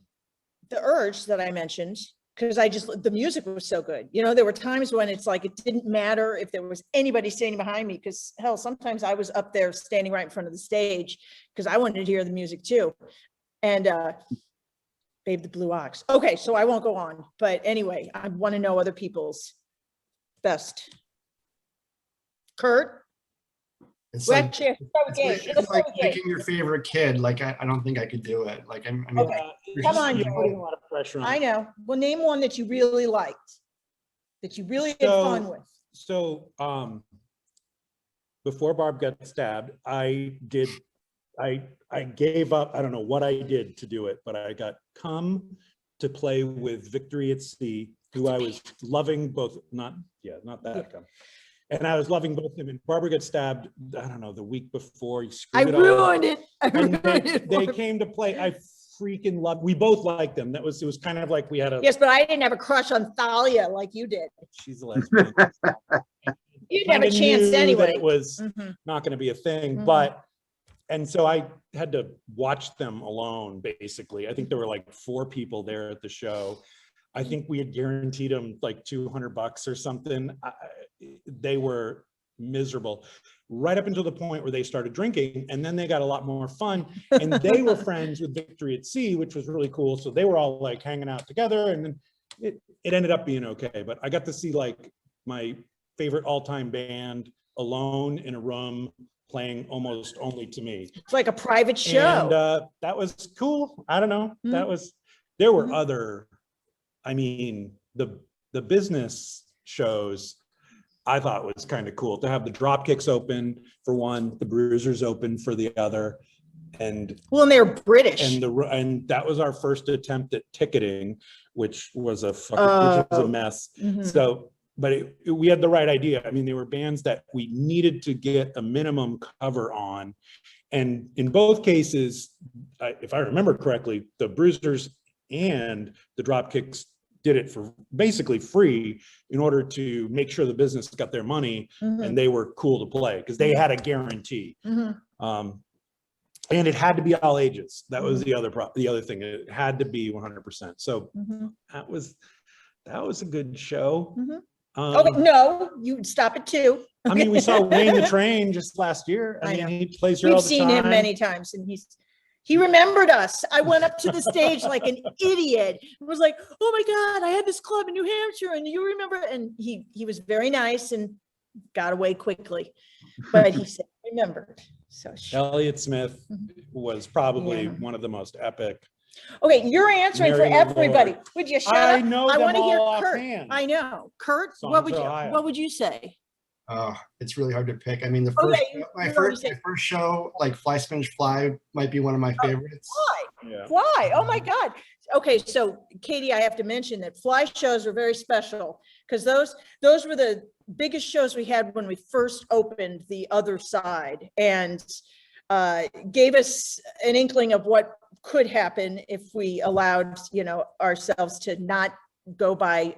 Urge that I mentioned, because the music was so good. You know, there were times when it's like, it didn't matter if there was anybody standing behind me, because hell, sometimes I was up there standing right in front of the stage because I wanted to hear the music too. And Babe the Blue Ox. Okay, so I won't go on, but anyway, I want to know other people's best. Curt? It's Well, like, actually, let's start with Gabe. it's Let's start like with Gabe. picking your favorite kid. Like, I don't think I could do it. Like, I mean, Okay, come on, You're Gabe. putting a lot of pressure on. I know. Well, name one that you really liked, that you really had fun with. So, before Barb got stabbed, I gave up. I don't know what I did to do it, but I got come to play with Victory at Sea, who I was loving both, not that come. And I was loving both of them. And Barbara got stabbed, I don't know, the week before. I ruined it. I And ruined it. they came to play. I freaking loved, we both liked them. It was kind of like we had a, Yes, but I didn't have a crush on Thalia like you did. she's a lesbian. You didn't have a Kinda chance knew that anyway. it was Mhm. not going to be a thing, Mhm. and so I had to watch them alone, basically. I think there were like 4 people there at the show. I think we had guaranteed them like $200 or something. They were miserable right up until the point where they started drinking, and then they got a lot more fun, and they were friends with Victory at Sea, which was really cool. So they were all like hanging out together, and then it ended up being okay. But I got to see like my favorite all-time band alone in a room playing almost only to me. It's like a private show. And that was cool. I don't know. There were other, I mean, the business shows I thought was kind of cool to have the Dropkicks open for one, the Bruisers open for the other. And well, and they're British. And that was our first attempt at ticketing, which was a mess. Mhm. So, but we had the right idea. I mean, they were bands that we needed to get a minimum cover on. And in both cases, if I remember correctly, the Bruisers and the Dropkicks did it for basically free in order to make sure the business got their money, and they were cool to play because they had a guarantee. And it had to be all ages. That was the other thing. It had to be 100%. So that was a good show. Okay, no, you stop it too. I mean, we saw Wayne the Train just last year. I mean, he plays here all We've the seen him time. many times, and he remembered us. I went up to the stage like an idiot. It was like, oh my God, I had this club in New Hampshire, and you remember? And he was very nice and got away quickly, but he said remembered. So Elliott Smith was probably one of the most epic. okay, you're answering for Mary everybody. Lord. Would you shut I up? know I them want to hear all Curt. offhand. I know, Curt. Songs of Ohio. What would you say? It's really hard to pick. I mean, Okay, my first show, like Fly Spanish Fly, might be one of my favorites. Fly. Oh my God. Okay, so Katie, I have to mention that Fly shows are very special because those were the biggest shows we had when we first opened the other side, and gave us an inkling of what could happen if we allowed, ourselves to not go by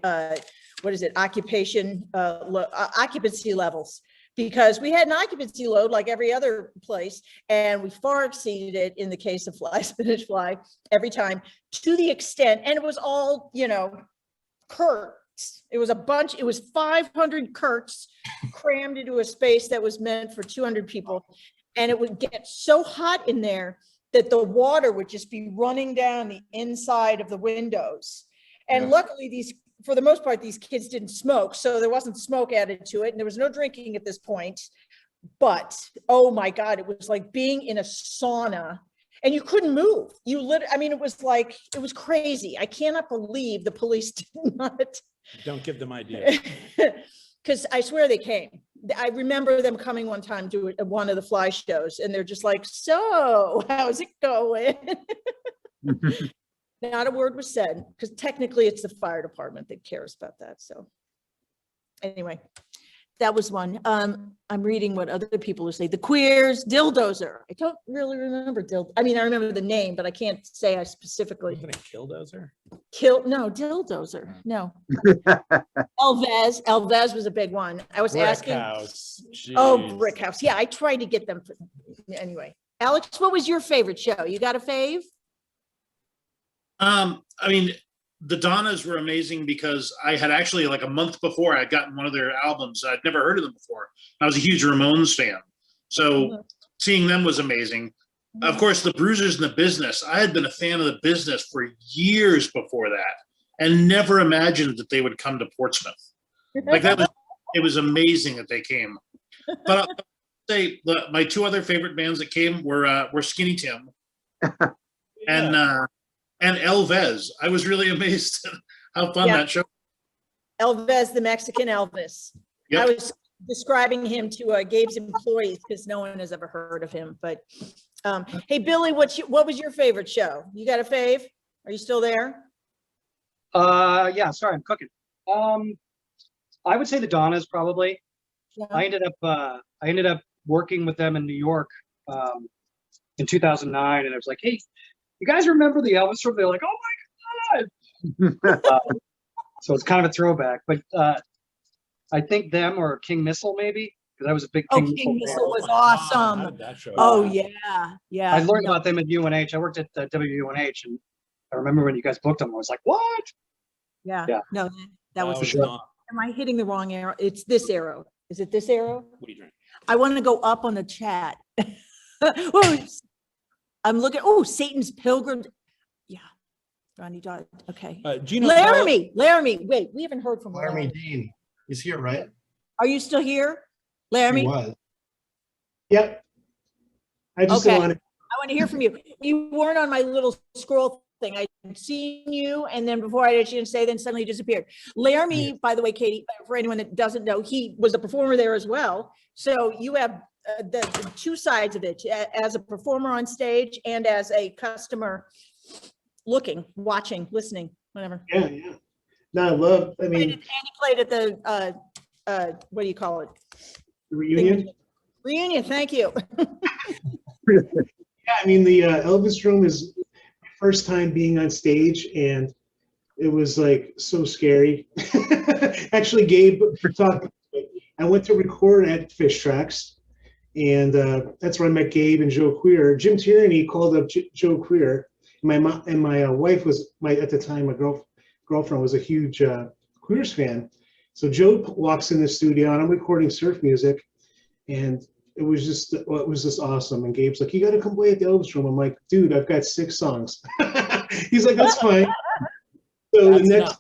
occupancy levels, because we had an occupancy load like every other place, and we far exceeded it in the case of Fly Spanish Fly every time, to the extent, and it was all, Curts. It was a bunch, it was 500 Curts crammed into a space that was meant for 200 people. And it would get so hot in there that the water would just be running down the inside of the windows. And luckily for the most part, these kids didn't smoke, so there wasn't smoke added to it, and there was no drinking at this point. But oh my God, it was like being in a sauna, and you couldn't move. It was crazy. I cannot believe the police did not. Don't give them ideas. Because I swear they came. I remember them coming one time to one of the Fly shows, and they're just like, so how's it going? Not a word was said, because technically it's the fire department that cares about that, so. Anyway, that was one. I'm reading what other people are saying. The Queers, Dildozer. I don't really remember I remember the name, but I can't say I specifically. Wasn't it Killdozer? No, Dildozer, no. Elvis was a big one. I was asking. House. Oh, Brick House. Yeah, I tried to get them. Anyway, Alex, what was your favorite show? You got a fave? The Donnas were amazing because I had actually like a month before I'd gotten one of their albums. I'd never heard of them before. I was a huge Ramones fan. So seeing them was amazing. Of course, the Bruisers and the Business. I had been a fan of the Business for years before that and never imagined that they would come to Portsmouth. It was amazing that they came. But I'll say my two other favorite bands that came were Skinny Tim and Elvis. I was really amazed at how fun that show. Elvis, the Mexican Elvis. Yep. I was describing him to Gabe's employees because no one has ever heard of him. But hey, Billy, what was your favorite show? You got a fave? Are you still there? Yeah. Sorry, I'm cooking. I would say the Donnas probably. Yeah. I ended up working with them in New York in 2009, and I was like, hey. You guys remember the Elvis Room? They're like, oh my God. So it's kind of a throwback, but I think them or King Missile maybe, because I was a big King Missile. King Missile was awesome. Oh yeah. I learned about them at UNH. I worked at WUNH, and I remember when you guys booked them, I was like, what? Yeah. No, that was sure. Am I hitting the wrong arrow? It's this arrow. Is it this arrow? What are you doing? I want to go up on the chat. I'm looking. Oh, Satan's Pilgrim. Yeah, Ronnie died. Okay. Laramie. Wait, we haven't heard from Laramie Dean. He's here, right? Are you still here, Laramie? He was. Yep. I just I want to hear from you. You weren't on my little scroll thing. I'd seen you, and then before I had you to say, then suddenly you disappeared. Laramie, by the way, Katie, for anyone that doesn't know, he was a performer there as well. So you have the two sides of it, as a performer on stage and as a customer looking, watching, listening, whatever. Yeah. No, I love, and he played at the, what do you call it? The reunion? Reunion, thank you. Yeah, the Elvis Room is my first time being on stage, and it was like so scary. Actually, Gabe talked, I went to record at Fish Tracks. And that's where I met Gabe and Joe Queer. Jim Tierney called up Joe Queer. My mom and my wife was at the time, my girlfriend was a huge Queers fan. So Joe walks in the studio and I'm recording surf music, and it was just awesome. And Gabe's like, "You got to come play at the Elvis Room." I'm like, "Dude, I've got 6 songs." He's like, "That's fine." So the next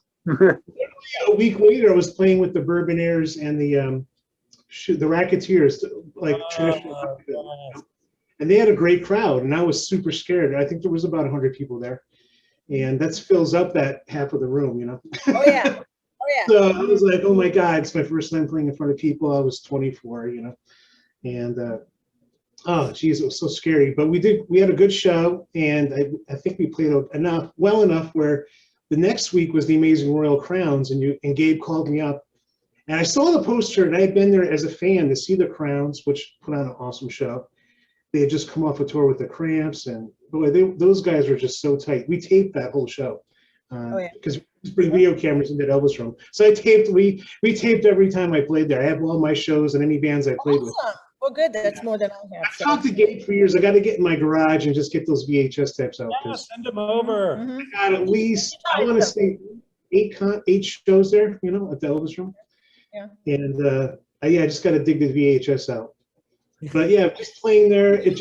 a week later, I was playing with the Bourbonnaires and the Racketeers, like traditional, and they had a great crowd, and I was super scared. I think there was about 100 people there, and that fills up that half of the room, Oh yeah. So I was like, oh my God, it's my first time playing in front of people. I was 24, and oh geez, it was so scary. But we had a good show, and I think we played well enough where the next week was the Amazing Royal Crowns, and Gabe called me up. And I saw the poster, and I had been there as a fan to see the Crowns, which put on an awesome show. They had just come off a tour with the Cramps, and boy, those guys were just so tight. We taped that whole show because we bring video cameras into the Elvis Room. So we taped every time I played there. I have all my shows and any bands I played with. Well, good. That's more than I have. I've talked to Gabe for years. I got to get in my garage and just get those VHS tapes out. Yeah, send them over. I got at least, I want to say 8 shows there, at the Elvis Room. Yeah. And I just got to dig the VHS out. But yeah, just playing there, it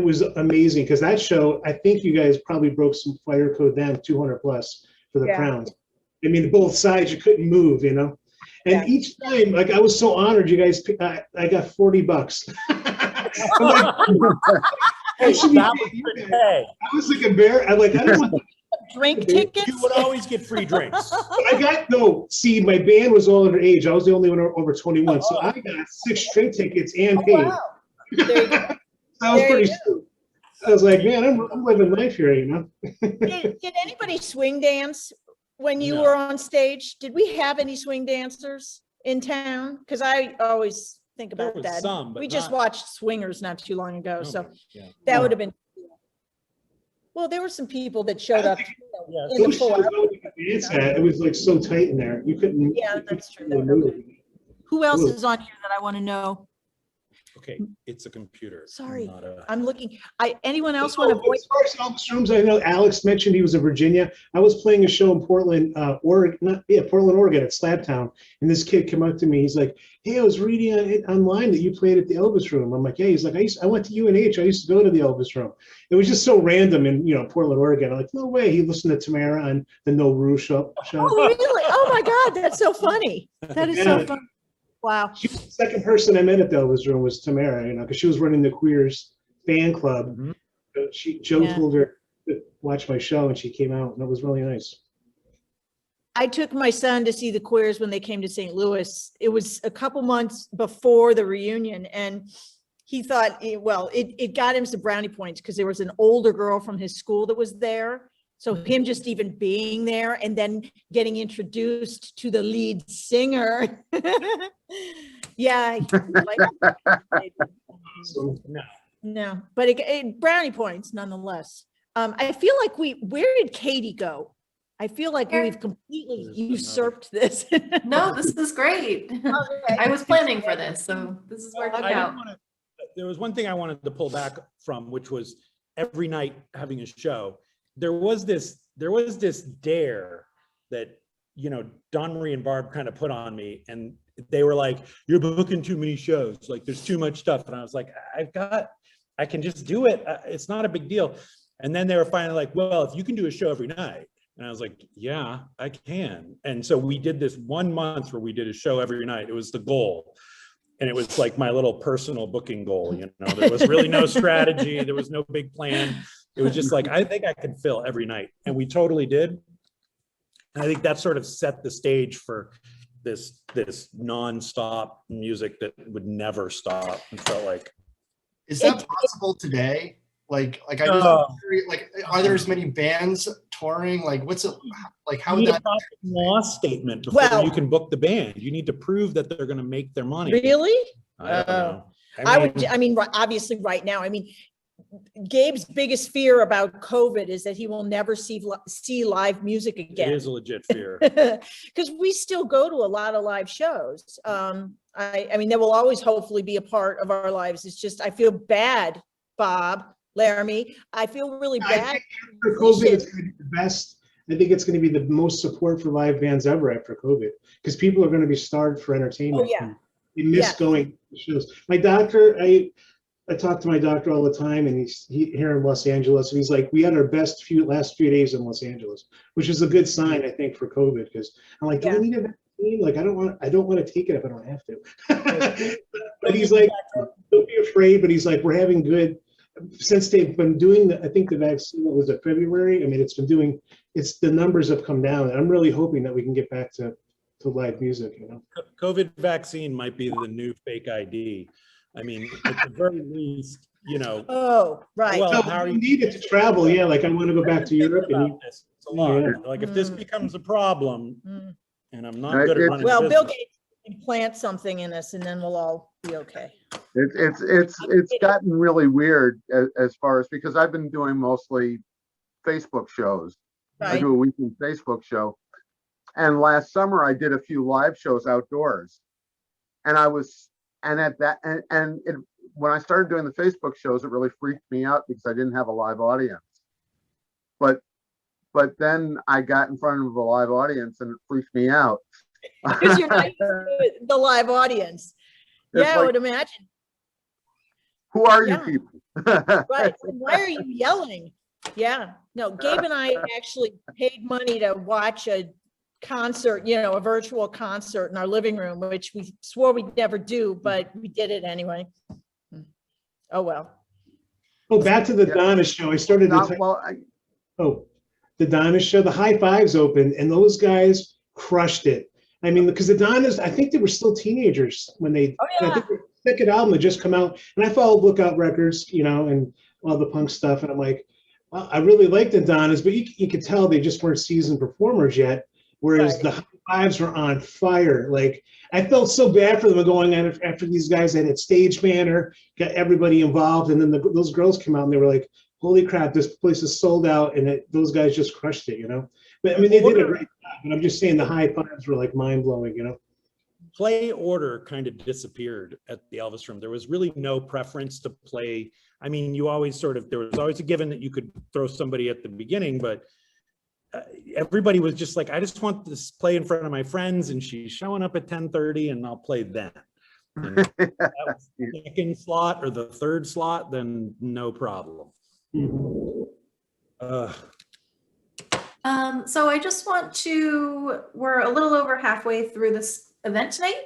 was amazing, because that show, I think you guys probably broke some fire code then, 200 plus for the Crowns. Both sides, you couldn't move, And each time, like, I was so honored you guys, I got $40. I'm like, I was like a bear. I don't want drink tickets. You would always get free drinks. My band was all underage. I was the only one over 21, so I got 6 drink tickets and paid. Wow. There you go. That was pretty cool. I was like, man, I'm living life here, you know? Did anybody swing dance when you No. were on stage? Did we have any swing dancers in town? Because I always think There about was that. some, but We just not- watched Swingers not too long ago, so Nobody, yeah. that would have been. Well, there were some people that showed up Yeah, in the Those full shows, outfit. nobody could dance at. It was like so tight in there. You couldn't. Yeah, you that's couldn't true. really move. Who else Ooh. is on here that I want to know? Okay, it's a computer. Sorry, not a- I'm looking. Anyone else want to Oh, voice? as far as Elvis Rooms, I know Alex mentioned he was in Virginia. I was playing a show in Portland, Oregon, Portland, Oregon at Slabtown. And this kid came up to me. He's like, hey, I was reading online that you played at the Elvis Room. I'm like, yeah. He's like, I went to UNH. I used to go to the Elvis Room. It was just so random in, Portland, Oregon. I'm like, no way. He listened to Tamara on the No Rue show. Oh, really? Oh my God, that's so funny. That is so Yeah. funny. Wow. She was the second person I met at the Elvis Room was Tamara, because she was running the Queers fan club. Mhm. Joe Yeah. told her to watch my show, and she came out, and it was really nice. I took my son to see the Queers when they came to St. Louis. It was a couple months before the reunion, and he thought, it got him some brownie points because there was an older girl from his school that was there. So him just even being there and then getting introduced to the lead singer. Yeah. So, No, but it brownie points nonetheless. I feel like where did Katie go? I feel like we've completely usurped this. No, this is great. I was planning for this, so this is working I didn't out. wanna- There was one thing I wanted to pull back from, which was every night having a show. There was this dare that, Don Marie and Barb kind of put on me, and they were like, you're booking too many shows. Like there's too much stuff. And I was like, I can just do it. It's not a big deal. And then they were finally like, well, if you can do a show every night. And I was like, yeah, I can. And so we did this 1 month where we did a show every night. It was the goal. And it was like my little personal booking goal, there was really no strategy. There was no big plan. It was just like, I think I could fill every night. And we totally did. And I think that sort of set the stage for this nonstop music that would never stop. And felt like. Is that possible today? Like I just are there as many bands touring? Like what's it like? How You would need that? a profit and loss statement before Well- you can book the band. You need to prove that they're going to make their money. Really? I don't know. Obviously right now, Gabe's biggest fear about COVID is that he will never see live music It again. is a legit fear. Because we still go to a lot of live shows. There will always hopefully be a part of our lives. It's just, I feel bad, Bob, Laramie. I feel really I bad. think after COVID, it's going to be the best. I think it's going to be the most support for live bands ever after COVID, because people are going to be starved for entertainment. Oh, yeah. They miss going to shows. My doctor, I talk to my doctor all the time, and he's here in Los Angeles, and he's like, we had our best last few days in Los Angeles, which is a good sign, I think, for COVID, because I'm like, do I need a vaccine? Like, I don't want to take it if I don't have to. But he's like, don't be afraid. But he's like, we're having good, since they've been doing I think the vaccine was in February. The numbers have come down, and I'm really hoping that we can get back to live music, COVID vaccine might be the new fake ID. At the very least, Oh, right. Well, So how are we you- need it to travel. Yeah, like I want to go back to Europe. about this. It's a lot. Yeah. Like if this becomes a problem, and I'm not Right, good at it's- running Well, a Bill business. Gates can plant something in us and then we'll all be okay. It's gotten really weird as far as, because I've been doing mostly Facebook shows. I Right. do a weekly Facebook show. And last summer I did a few live shows outdoors. And when I started doing the Facebook shows, it really freaked me out because I didn't have a live audience. But then I got in front of a live audience and it freaked me out. Because you're not used to the live audience. It's Yeah, I like, would imagine. who are you Yeah. people? Right. And why are you yelling? Yeah. No, Gabe and I actually paid money to watch a concert, a virtual concert in our living room, which we swore we'd never do, but we did it anyway. Oh, well. Oh, back to the Donna show. I started the Donna show. The High Fives opened, and those guys crushed it. Because the Donnas, I think they were still teenagers when they. Oh, yeah. I think their second album had just come out, and I followed Lookout Records, and all the punk stuff, and I'm like, well, I really like the Donnas, but you could tell they just weren't seasoned performers yet. Whereas the High Fives were on fire. Like, I felt so bad for them going on after these guys that had stage manner, got everybody involved, and then those girls come out and they were like, holy crap, this place is sold out, and those guys just crushed it, you know? But I mean, they did a great job, but I'm just saying the High Fives were like mind-blowing, you know? Play order kind of disappeared at the Elvis Room. There was really no preference to play. I mean, you always there was always a given that you could throw somebody at the beginning, but everybody was just like, I just want this play in front of my friends, and she's showing up at 10:30 and I'll play then. And if that was the second slot or the third slot, then no problem. So I just want to, we're a little over halfway through this event tonight.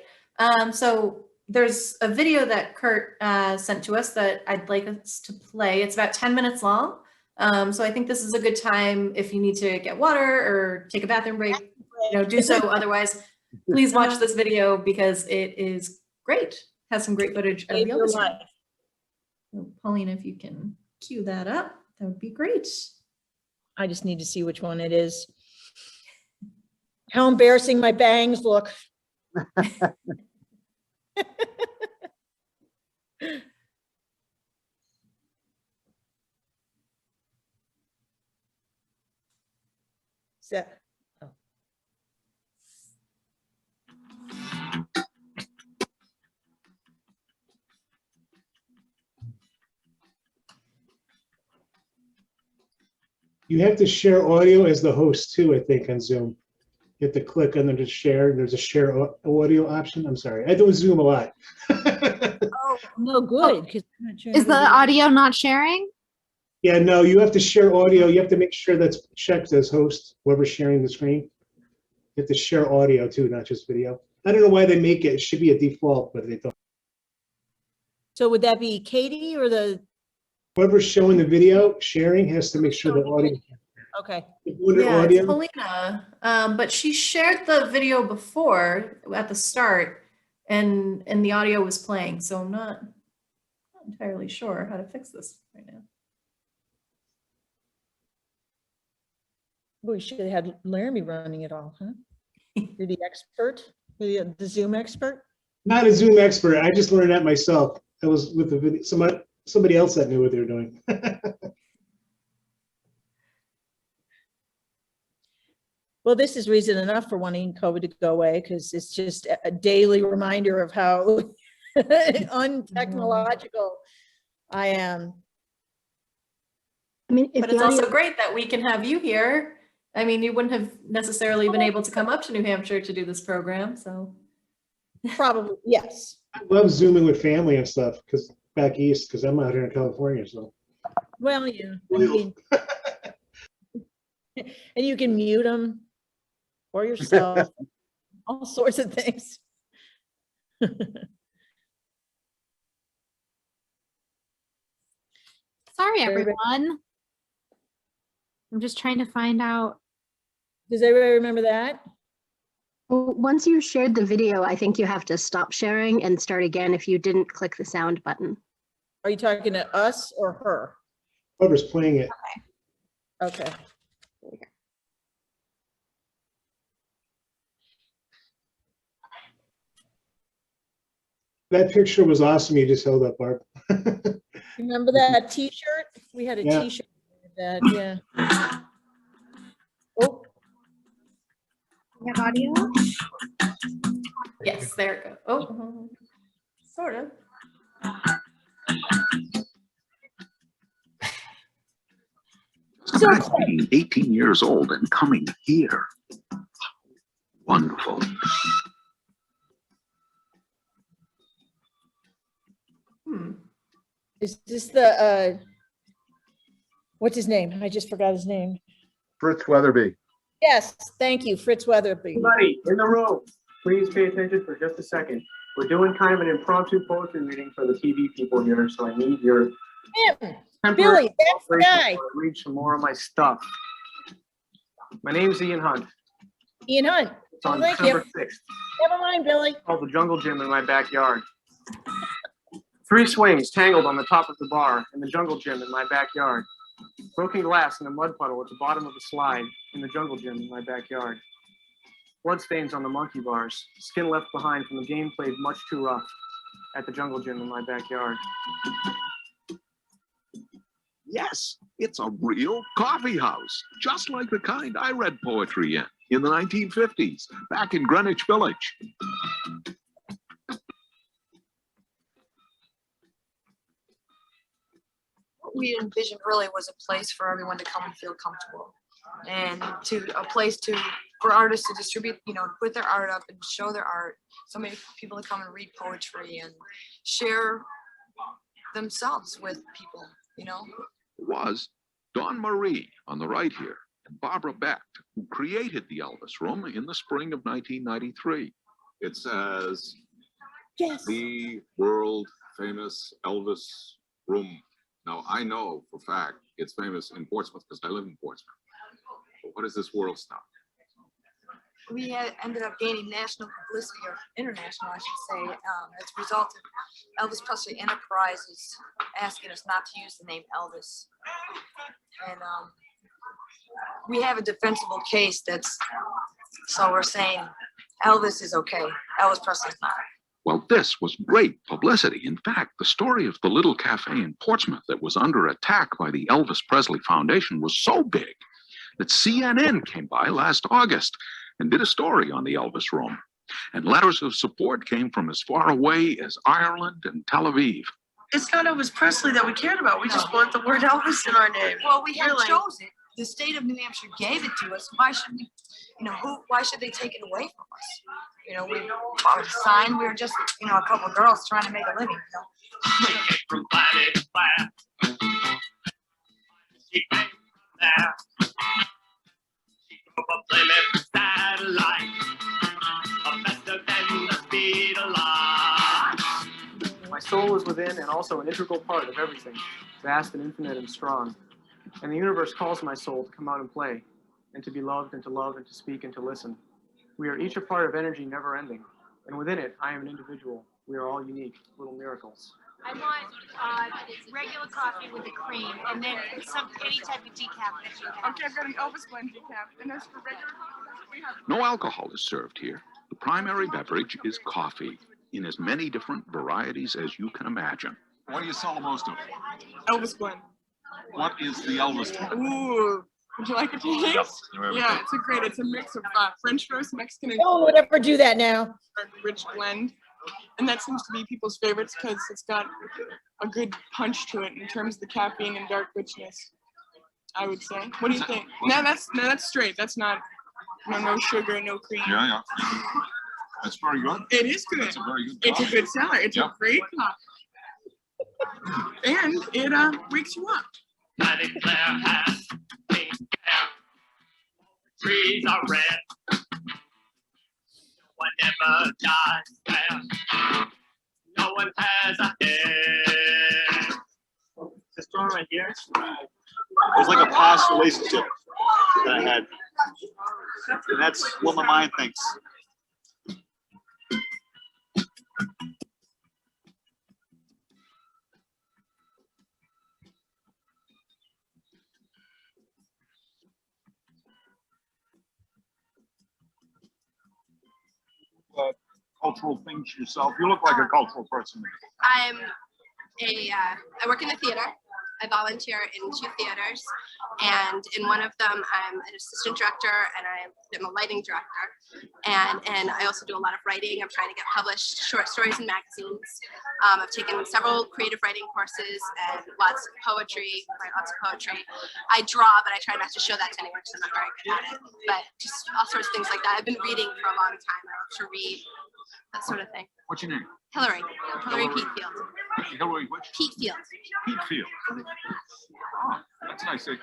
So there's a video that Curt sent to us that I'd like us to play. It's about 10 minutes long. So I think this is a good time if you need to get water or take a bathroom break, do so. Otherwise, please watch this video because it is great. Has some great footage of the Elvis Room. So Pauline, if you can cue that up, that would be great. I just need to see which one it is. How embarrassing my bangs look. Oh. You have to share audio as the host too, I think, on Zoom. You have to click on the share. There's a share audio option. I'm sorry. I do Zoom a lot. Oh, no good. Is the audio not sharing? Yeah, no, you have to share audio. You have to make sure that's checked as host, whoever's sharing the screen. You have to share audio too, not just video. I don't know why they make it. It should be a default, but they don't. So would that be Katie or the? Whoever's showing the video, sharing has to make sure the audio. Okay. Yeah, it's Paulina, but she shared the video before at the start, and the audio was playing, so I'm not entirely sure how to fix this right now. We should have had Laramie running it all, huh? You're the expert, the Zoom expert? Not a Zoom expert. I just learned that myself. I was with the video, somebody else that knew what they were doing. Well, this is reason enough for wanting COVID to go away, because it's just a daily reminder of how untechnological I am. I mean, but it's also great that we can have you here. I mean, you wouldn't have necessarily been able to come up to New Hampshire to do this program, so. Probably, yes. I love Zooming with family and stuff, because back east, because I'm out here in California, so. Well, yeah. I mean, and you can mute them or yourself, all sorts of things. Sorry, everyone. I'm just trying to find out. Does everybody remember that? Well, once you shared the video, I think you have to stop sharing and start again if you didn't click the sound button. Are you talking to us or her? Whoever's playing it. Okay. Okay. That picture was awesome. You just held up, Barb. Remember that T-shirt? We had a Yeah. T-shirt with that. Yeah. Oh. We have audio? Yes, there it goes. Oh, sort of. Imagine being 18 years old and coming here. Wonderful. Is this the, what's his name? I just forgot his name. Fritz Weatherby. Yes, thank you, Fritz Weatherby. Everybody in the room, please pay attention for just a second. We're doing kind of an impromptu poetry reading for the TV people here, so I need your Billy, that's the guy. Read some more of my stuff. My name's Ian Hunt. Ian Hunt. It's on Thank December you. 6th. Never mind, Billy. Called the Jungle Gym in my backyard. 3 swings tangled on the top of the bar in the jungle gym in my backyard. Broken glass in a mud puddle at the bottom of the slide in the jungle gym in my backyard. Bloodstains on the monkey bars, skin left behind from a game played much too rough at the jungle gym in my backyard. Yes, it's a real coffee house, just like the kind I read poetry in the 1950s, back in Greenwich Village. What we envisioned really was a place for everyone to come and feel comfortable, and a place for artists to distribute, put their art up and show their art. So many people to come and read poetry and share themselves with people, Was Dawn Marie on the right here and Barbara Becht, who created the Elvis Room in the spring of 1993. It says, yes, the world famous Elvis Room. Now, I know for fact it's famous in Portsmouth because I live in Portsmouth. But what is this world stuff? We ended up gaining national publicity, or international, I should say, as a result of Elvis Presley Enterprises asking us not to use the name Elvis. And we have a defensible case so we're saying Elvis is okay, Elvis Presley's not. Well, this was great publicity. In fact, the story of the little cafe in Portsmouth that was under attack by the Elvis Presley Foundation was so big that CNN came by last August and did a story on the Elvis Room. And letters of support came from as far away as Ireland and Tel Aviv. It's not Elvis Presley that we cared about. We just want the word Elvis in our name. Well, we had chose it. The state of New Hampshire gave it to us. Why should we, why should they take it away from us? We bought a sign. We were just, a couple of girls trying to make a living, My soul is within and also an integral part of everything, vast and infinite and strong. And the universe calls my soul to come out and play, and to be loved and to love and to speak and to listen. We are each a part of energy never ending, and within it, I am an individual. We are all unique, little miracles. I want regular coffee with the cream, and then any type of decaf that you have. Okay, I've got an Elvis blend decaf, and as for regular coffee, we have... No alcohol is served here. The primary beverage is coffee, in as many different varieties as you can imagine. What do you sell the most of? Elvis blend. What is the Elvis blend? Ooh, would you like a taste? Yeah, it's a mix of French roast, Mexican, and... No one would ever do that now. Rich blend. And that seems to be people's favorites because it's got a good punch to it in terms of the caffeine and dark richness, I would say. What do you think? No, that's straight. That's not, no sugar, no cream. Yeah. That's very good. It is good. It's a very good It's coffee. a good seller. It's a great coffee. And it wakes you up. Trees are red. One never dies there. No one has a head. This door right here. It was like a past relationship that I had. And that's what my mind thinks. Cultural things yourself. You look like a cultural person. I work in the theater. I volunteer in 2 theaters, and in one of them I'm an assistant director and I'm a lighting director, and I also do a lot of writing. I'm trying to get published short stories in magazines. I've taken several creative writing courses and lots of poetry, write lots of poetry. I draw, but I try not to show that to anyone because I'm not very good at it, but just all sorts of things like that. I've been reading for a long time. I love to read, that sort of thing. What's your name? Hillary Peatfield. Hillary which? Peatfield. Peatfield. Oh, that's nice. Get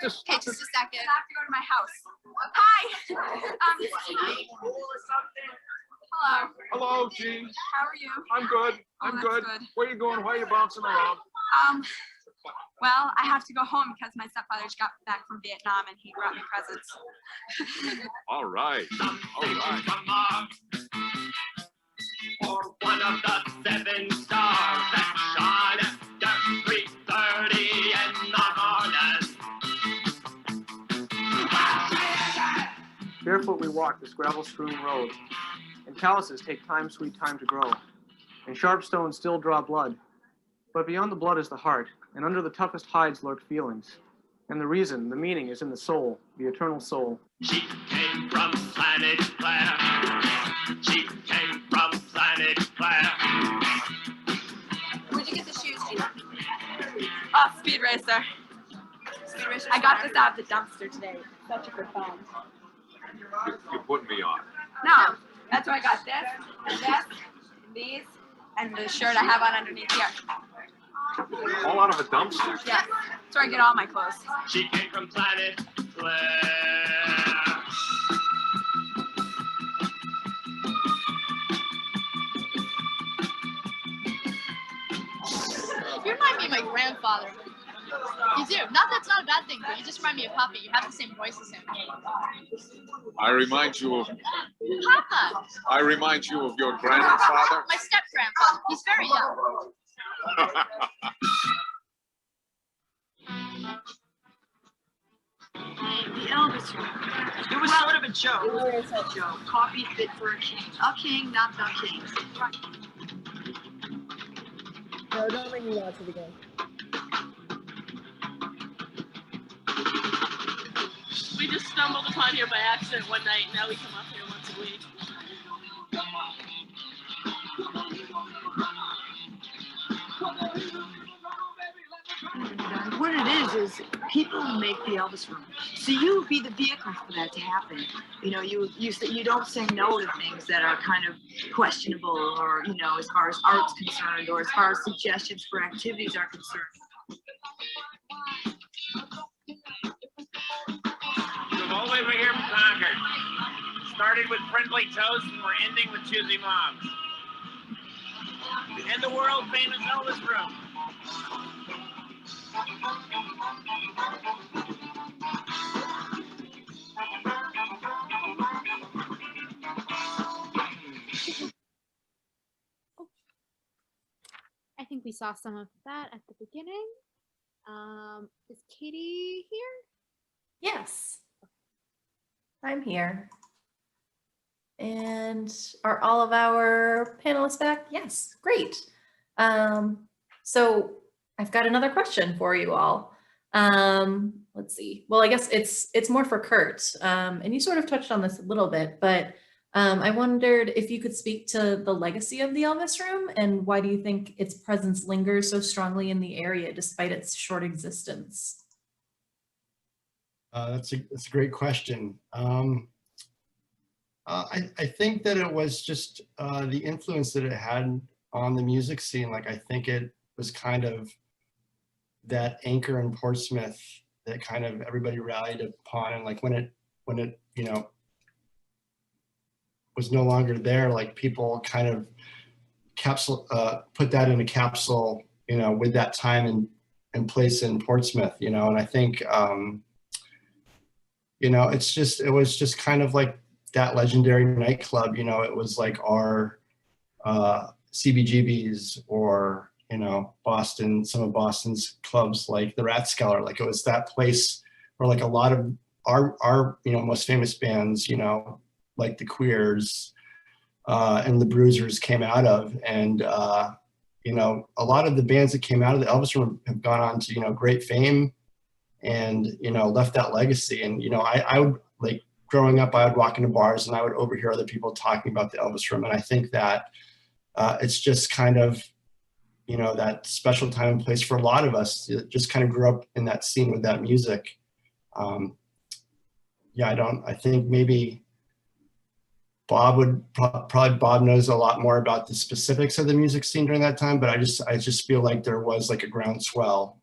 this. Okay, just a second. I have to go to my house. Hi. Hello. Hello, Jean. How are you? I'm good. I'm that's good. Where you going? Why are you bouncing around? Well, I have to go home because my stepfather just got back from Vietnam and he brought me presents. All right. All right. Or one of the 7 stars. we walk this gravel-strewn road, and calluses take time, sweet time to grow, and sharp stones still draw blood. But beyond the blood is the heart, and under the toughest hides lurk feelings. And the reason, the meaning is in the soul, the eternal soul. She came from planet Claire. She came from planet Claire. Where'd you get the shoes, Gina? Oh, Speed Racer. Speed Racer. I got this out of the dumpster today. Such a good fun. You put me on. No, that's why I got this, and this, and these, and the shirt I have on underneath here. All out of a dumpster? Yeah, that's where I get all my clothes. She came from planet Claire. You remind me of my grandfather. You do. Not that's not a bad thing, but you just remind me of Papa. You have the same voice as him. I remind you of Papa. I remind you of your grandfather. My step grandfather. He's very young. The Elvis Room. It was sort of a joke. It was a joke. Coffee fit for a king. A king, not the king. No, don't make me watch it again. We just stumbled upon here by accident one night, and now we come up here once a week. What it is people make the Elvis Room. So you would be the vehicle for that to happen. You know, you don't say no to things that are kind of questionable, or you know, as far as art's concerned, or as far as suggestions for activities are concerned. We've all the way over here from Concord. Started with friendly toast and we're ending with choosy moms. And the world famous Elvis Room. I think we saw some of that at the beginning. Is Katie here? Yes, I'm here. And are all of our panelists back? Yes, great. So I've got another question for you all. Let's see. Well, I guess it's more for Curt. And you sort of touched on this a little bit, but I wondered if you could speak to the legacy of the Elvis Room and why do you think its presence lingers so strongly in the area despite its short existence? That's a great question. I think that it was just the influence that it had on the music scene. Like, I think it was kind of that anchor in Portsmouth that kind of everybody rallied upon. And like when it, you know, was no longer there, like people kind of put that in a capsule, you know, with that time and place in Portsmouth, you know. And I think, you know, it was just kind of like that legendary nightclub, you know. It was like our CBGBs, or, you know, some of Boston's clubs like the Rathskeller. Like, it was that place where like a lot of our you know, most famous bands, you know, like the Queers and the Bruisers came out of. And you know, a lot of the bands that came out of the Elvis Room have gone on to, you know, great fame and, you know, left that legacy. And, you know, I would, like, growing up, I would walk into bars and I would overhear other people talking about the Elvis Room. And I think that it's just kind of, you know, that special time and place for a lot of us that just kind of grew up in that scene with that music. Yeah, I think maybe Bob would probably Bob knows a lot more about the specifics of the music scene during that time, but I just feel like there was like a groundswell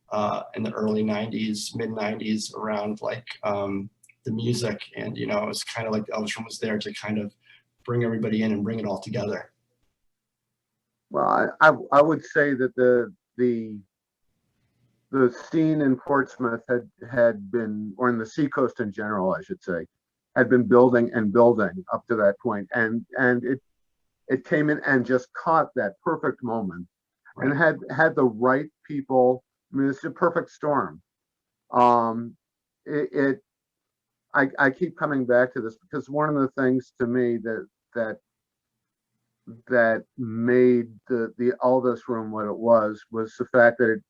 in the early 90s, mid 90s around like the music. And, you know, it was kind of like the Elvis Room was there to kind of bring everybody in and bring it all together. Well, I would say that the scene in Portsmouth had been, or in the Seacoast in general, I should say, had been building and building up to that point, and it came in and just caught that perfect moment, right, and had the right people. I mean, it's a perfect storm. I keep coming back to this because one of the things to me that made the Elvis Room what it was the fact that it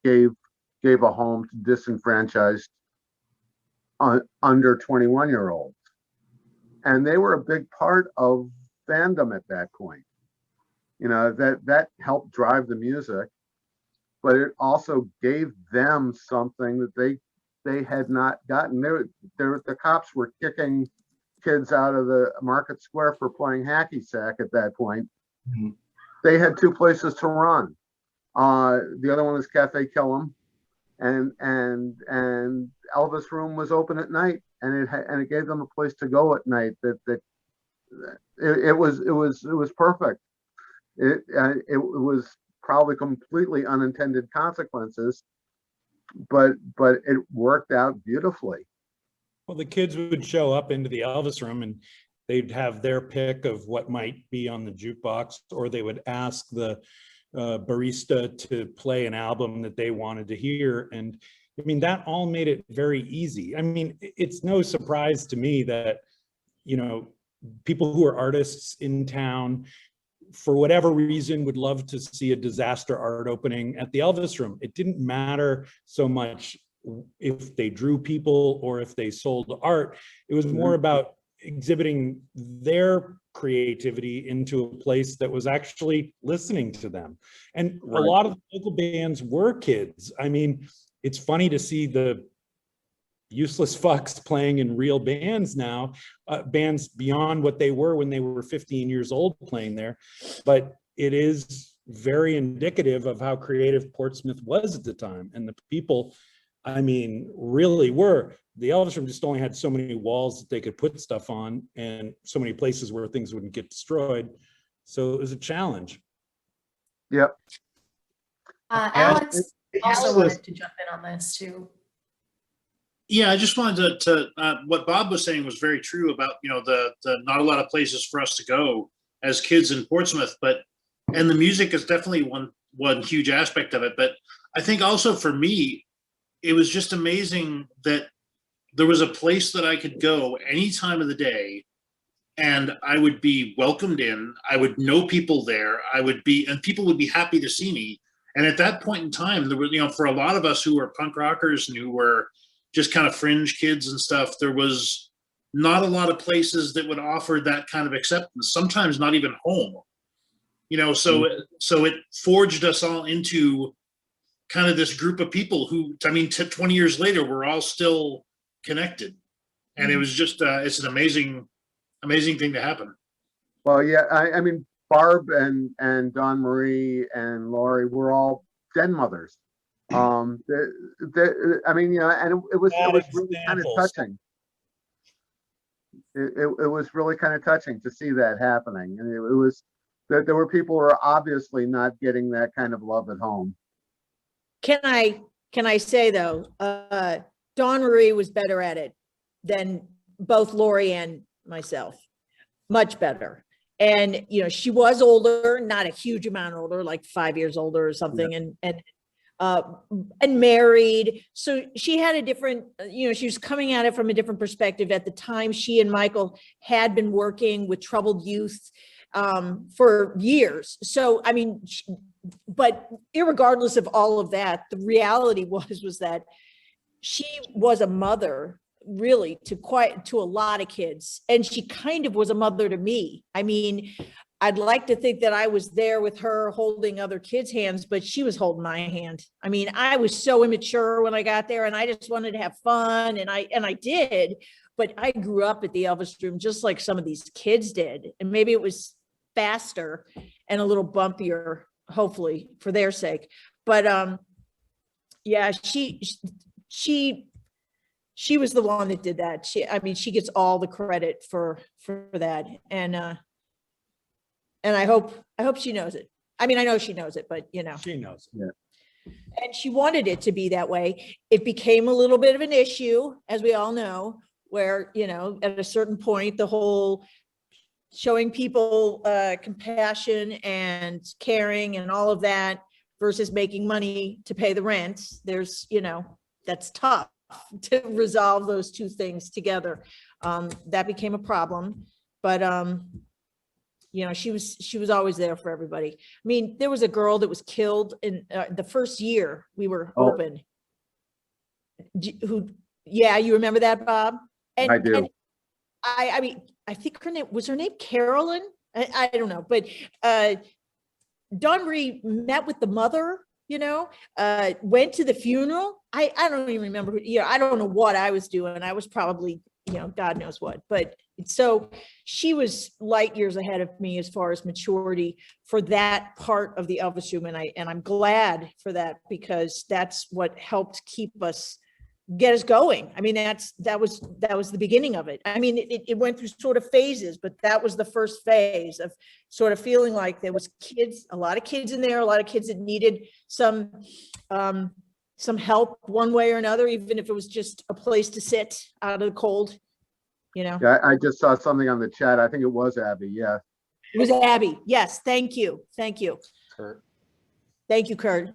gave a home to disenfranchised under 21-year-olds, and they were a big part of fandom at that point. You know, that helped drive the music, but it also gave them something that they had not gotten. The cops were kicking kids out of the Market Square for playing hacky sack at that point. Mm-hmm. They had two places to run. The other one was Cafe Killam, and Elvis Room was open at night, and it gave them a place to go at night. It was perfect. It was probably completely unintended consequences, but it worked out beautifully. Well, the kids would show up into the Elvis Room and they'd have their pick of what might be on the jukebox, or they would ask the barista to play an album that they wanted to hear. And I mean, that all made it very easy. I mean, it's no surprise to me that, you know, people who are artists in town, for whatever reason, would love to see a disaster art opening at the Elvis Room. It didn't matter so much if they drew people or if they sold art. It was more about exhibiting their creativity into a place that was actually listening to them. And a lot of the local bands were kids. I mean, it's funny to see the useless fucks playing in real bands now, bands beyond what they were when they were 15 years old playing there. But it is very indicative of how creative Portsmouth was at the time. And the people, I mean, really were. The Elvis Room just only had so many walls that they could put stuff on and so many places where things wouldn't get destroyed. So it was a challenge. Yep. Alex also wanted to jump in on this too. Yeah, I just wanted to what Bob was saying was very true about, you know, the not a lot of places for us to go as kids in Portsmouth, and the music is definitely one huge aspect of it. But I think also for me, it was just amazing that there was a place that I could go any time of the day and I would be welcomed in. I would know people there. And people would be happy to see me. And at that point in time, there were, you know, for a lot of us who were punk rockers and who were just kind of fringe kids and stuff, there was not a lot of places that would offer that kind of acceptance, sometimes not even home, you know, so it forged us all into kind of this group of people who, I mean, 20 years later, we're all still connected. And it was just, it's an amazing thing to happen. Well, yeah, I mean, Barb and Dawn Marie and Laurie were all den mothers. I mean, you know, and it was really kind of touching. It was really kind of touching to see that happening, and it was that there were people who are obviously not getting that kind of love at home. Can I say though, Dawn Marie was better at it than both Laurie and myself, much better. And you know, she was older, not a huge amount older, like 5 years older or something, yeah. And married. So she had a different, you know, she was coming at it from a different perspective. At the time, she and Michael had been working with troubled youth for years. So, I mean, but irregardless of all of that, the reality was that she was a mother really to a lot of kids. And she kind of was a mother to me. I mean, I'd like to think that I was there with her holding other kids' hands, but she was holding my hand. I mean, I was so immature when I got there and I just wanted to have fun, and I did, but I grew up at the Elvis Room just like some of these kids did. And maybe it was faster and a little bumpier, hopefully for their sake. But yeah, she was the one that did that. She gets all the credit for that. And I hope she knows it. I mean, I know she knows it, but you know. She knows it. Yeah. And she wanted it to be that way. It became a little bit of an issue, as we all know, where, you know, at a certain point, the whole showing people compassion and caring and all of that versus making money to pay the rent. There's, you know, that's tough to resolve those two things together. That became a problem, but you know, she was always there for everybody. I mean, there was a girl that was killed in the first year we were open. Who, yeah, you remember that, Bob? And I do. And I mean, I think her name was Carolyn. I don't know, but Dawn Marie met with the mother, you know, went to the funeral. I don't even remember, you know, I don't know what I was doing. I was probably, you know, God knows what, but so she was light years ahead of me as far as maturity for that part of the Elvis Room. And I'm glad for that, because that's what helped get us going. I mean, that was the beginning of it. I mean, it went through sort of phases, but that was the first phase of sort of feeling like there was a lot of kids in there, a lot of kids that needed some help one way or another, even if it was just a place to sit out of the cold, you know? Yeah, I just saw something on the chat. I think it was Abby. Yeah. It was Abby. Yes. Thank you. Thank you. Curt. Thank you, Curt.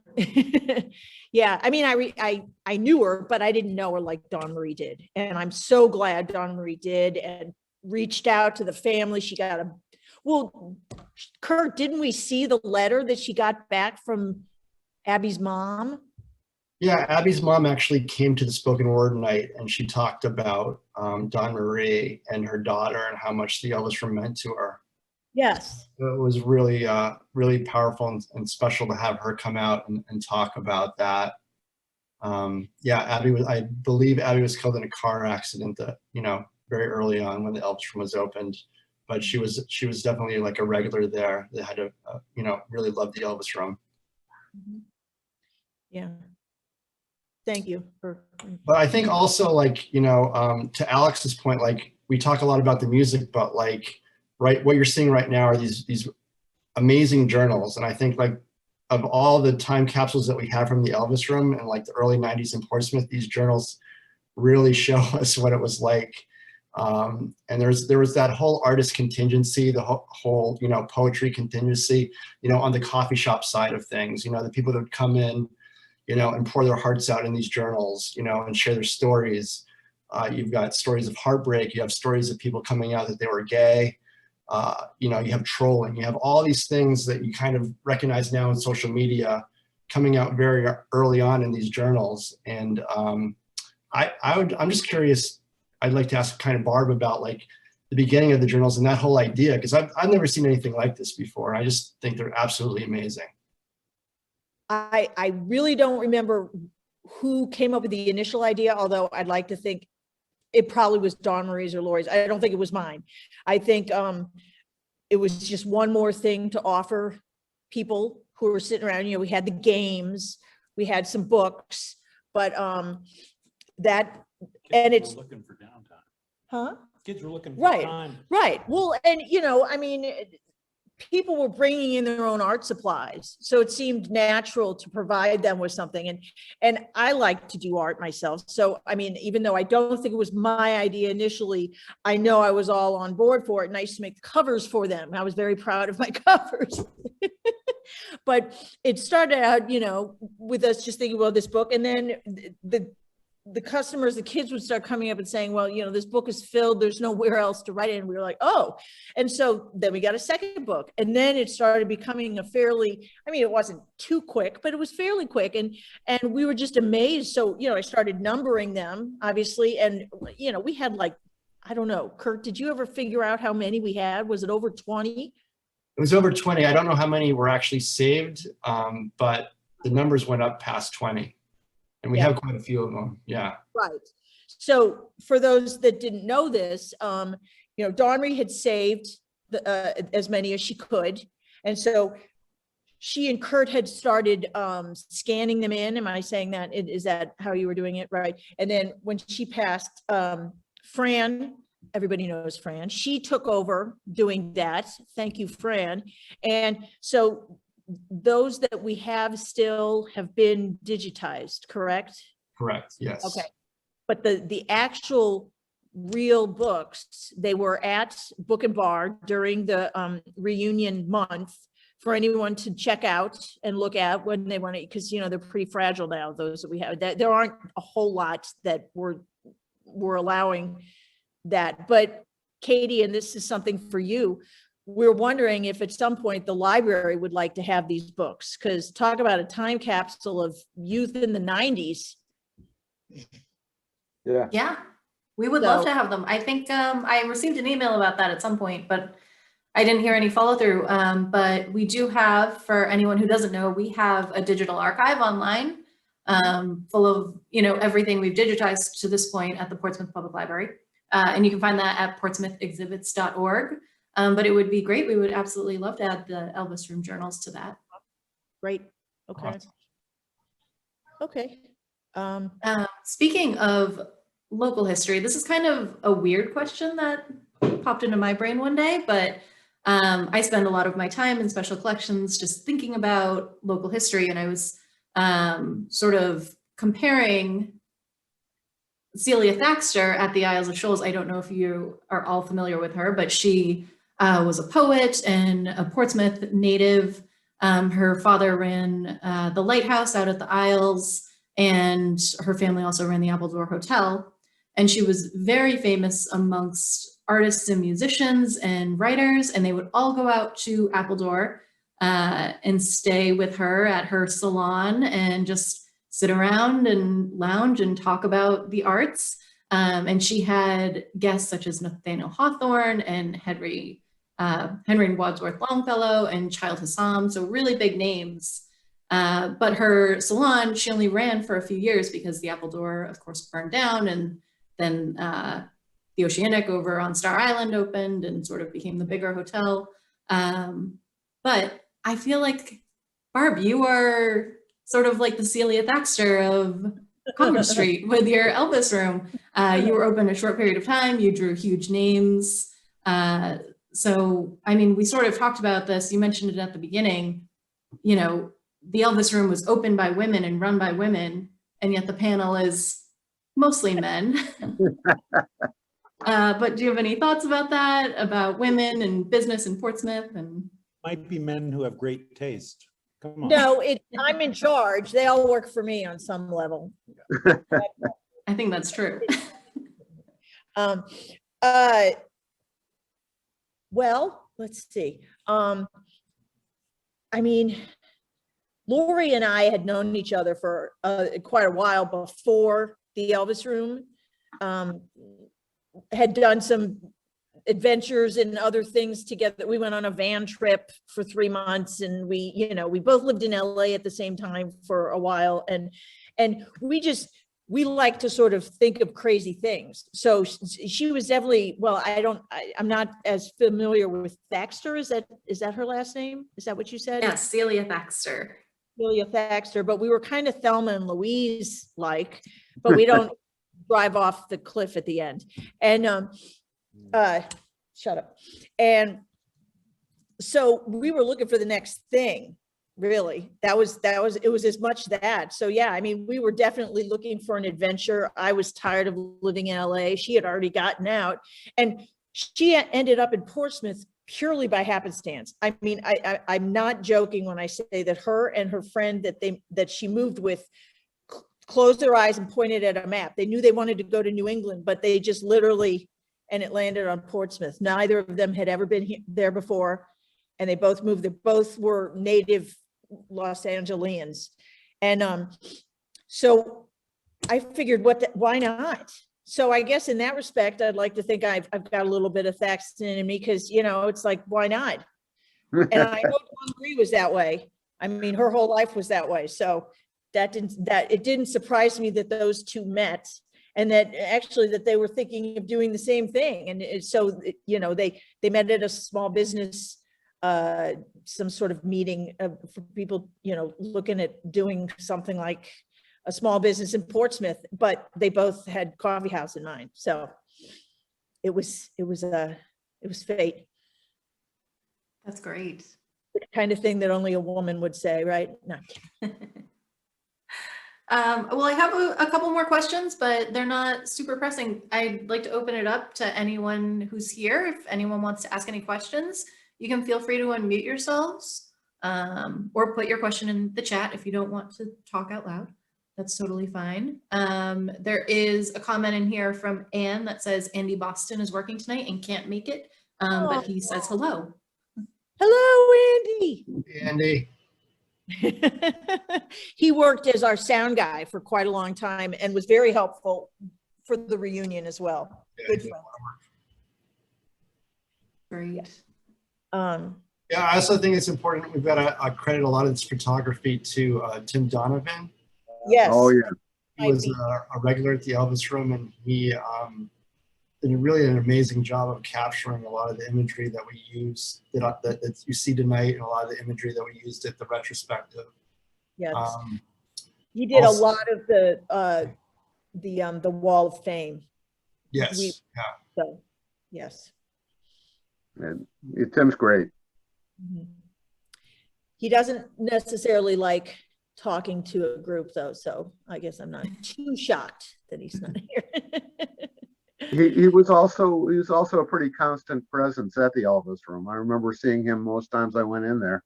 Yeah, I mean, I knew her, but I didn't know her like Dawn Marie did. And I'm so glad Dawn Marie did and reached out to the family. She got well, Curt, didn't we see the letter that she got back from Abby's mom? Yeah, Abby's mom actually came to the spoken word night, and she talked about Dawn Marie and her daughter and how much the Elvis Room meant to her. Yes. It was really, really powerful and special to have her come out and talk about that. Yeah, I believe Abby was killed in a car accident that, you know, very early on when the Elvis Room was opened, but she was definitely like a regular there that had you know, really loved the Elvis Room. Yeah. Thank you. But I think also, like, you know, to Alex's point, like, we talk a lot about the music, but like, right, what you're seeing right now are these amazing journals. And I think, like, of all the time capsules that we have from the Elvis Room and like the early 90s in Portsmouth, these journals really show us what it was like. And there was that whole artist contingency, the whole, you know, poetry contingency, you know, on the coffee shop side of things, you know, the people that would come in, you know, and pour their hearts out in these journals, you know, and share their stories. You've got stories of heartbreak. You have stories of people coming out that they were gay. You know, you have trolling, you have all these things that you kind of recognize now in social media coming out very early on in these journals. And I'm just curious, I'd like to ask kind of Barb about like the beginning of the journals and that whole idea, because I've never seen anything like this before. I just think they're absolutely amazing. I really don't remember who came up with the initial idea, although I'd like to think it probably was Dawn Marie's or Lori's. I don't think it was mine. I think it was just one more thing to offer people who were sitting around. You know, we had the games, we had some books, but it's looking for downtime. Huh? Kids were looking for time. Right. Well, and you know, I mean, people were bringing in their own art supplies, so it seemed natural to provide them with something. And I like to do art myself. So, I mean, even though I don't think it was my idea initially, I know I was all on board for it, and I used to make covers for them. I was very proud of my covers. But it started out, you know, with us just thinking, well, this book, and then the customers, the kids would start coming up and saying, well, you know, this book is filled, there's nowhere else to write it. And we were like, oh, and so then we got a second book, and then it started becoming a fairly, I mean, it wasn't too quick, but it was fairly quick. And we were just amazed. So, you know, I started numbering them, obviously. And, you know, we had like, I don't know, Curt, did you ever figure out how many we had? Was it over 20? It was over 20. I don't know how many were actually saved, but the numbers went up past 20. And we have quite a few of them. Yeah. Right. So for those that didn't know this, you know, Dawn Marie had saved as many as she could. And so she and Curt had started scanning them in. Am I saying that? Is that how you were doing it? Right. And then when she passed, Fran, everybody knows Fran, she took over doing that. Thank you, Fran. And so those that we have still have been digitized, correct? Correct, yes. Okay. But the actual real books, they were at Book and Bar during the reunion month for anyone to check out and look at when they want to, because, you know, they're pretty fragile now, those that we have. There aren't a whole lot that we're allowing that. But Katie, and this is something for you, we're wondering if at some point the library would like to have these books, because talk about a time capsule of youth in the 90s. Yeah. Yeah, we would love to have them. I think I received an email about that at some point, but I didn't hear any follow through. But we do have, for anyone who doesn't know, we have a digital archive online full of, you know, everything we've digitized to this point at the Portsmouth Public Library. And you can find that at portsmouthexhibits.org. But it would be great. We would absolutely love to add the Elvis Room journals to that. Great. Okay. Okay. Speaking of local history, this is kind of a weird question that popped into my brain one day, but I spend a lot of my time in special collections just thinking about local history, and I was sort of comparing Celia Thaxter at the Isles of Shoals. I don't know if you are all familiar with her, but she was a poet and a Portsmouth native. Her father ran the Lighthouse out at the Isles, and her family also ran the Appledore Hotel. And she was very famous amongst artists and musicians and writers, and they would all go out to Appledore and stay with her at her salon and just sit around and lounge and talk about the arts. And she had guests such as Nathaniel Hawthorne and Henry Wadsworth Longfellow and Childe Hassam, so really big names. But her salon, she only ran for a few years because the Appledore, of course, burned down, and then the Oceanic over on Star Island opened and sort of became the bigger hotel. But I feel like, Barb, you are sort of like the Celia Thaxter of Commerce Street with your Elvis Room. You were open a short period of time, you drew huge names. So, I mean, we sort of talked about this, you mentioned it at the beginning, you know, the Elvis Room was opened by women and run by women, and yet the panel is mostly men. But do you have any thoughts about that, about women and business in Portsmouth? And might be men who have great taste. Come on. No, I'm in charge. They all work for me on some level. I think that's true. Well, let's see. I mean, Lori and I had known each other for quite a while before the Elvis Room. Had done some adventures and other things together. We went on a van trip for 3 months, and we, you know, we both lived in LA at the same time for a while, and we like to sort of think of crazy things. So she was definitely, well, I'm not as familiar with Thaxter. Is that her last name? Is that what you said? Yes, Celia Thaxter. Celia Thaxter, but we were kind of Thelma and Louise like, but we don't drive off the cliff at the end. And shut up. And so we were looking for the next thing, really. It was as much that. So yeah, I mean, we were definitely looking for an adventure. I was tired of living in LA. She had already gotten out, and she ended up in Portsmouth purely by happenstance. I mean, I'm not joking when I say that her and her friend that she moved with closed their eyes and pointed at a map. They knew they wanted to go to New England, but they just literally, and it landed on Portsmouth. Neither of them had ever been there before, and they both moved. They both were native Los Angeles. And so I figured, why not? So I guess in that respect, I'd like to think I've got a little bit of Thaxton in me, because, you know, it's like, why not? And I know Dawn Bree was that way. I mean, her whole life was that way. So it didn't surprise me that those two met, and that actually that they were thinking of doing the same thing. And so, you know, they met at a small business, some sort of meeting for people, you know, looking at doing something like a small business in Portsmouth, but they both had coffee house in mind. So it was fate. That's great. The kind of thing that only a woman would say, right? No. Well, I have a couple more questions, but they're not super pressing. I'd like to open it up to anyone who's here. If anyone wants to ask any questions, you can feel free to unmute yourselves, or put your question in the chat if you don't want to talk out loud. That's totally fine. There is a comment in here from Anne that says Andy Boston is working tonight and can't make it, but he says hello. Hello, Andy. Andy. He worked as our sound guy for quite a long time and was very helpful for the reunion as well. Good friend. Great. Yeah, I also think it's important. We've got to credit a lot of this photography to Tim Donovan. Yes. Oh, yeah. He was a regular at the Elvis Room, and he did really an amazing job of capturing a lot of the imagery that we use, that you see tonight, and a lot of the imagery that we used at the retrospective. Yes. He did also, a lot of the Wall of Fame. Yes. Yeah. So, yes. And Tim's great. He doesn't necessarily like talking to a group though, so I guess I'm not too shocked that he's not here. He was also a pretty constant presence at the Elvis Room. I remember seeing him most times I went in there.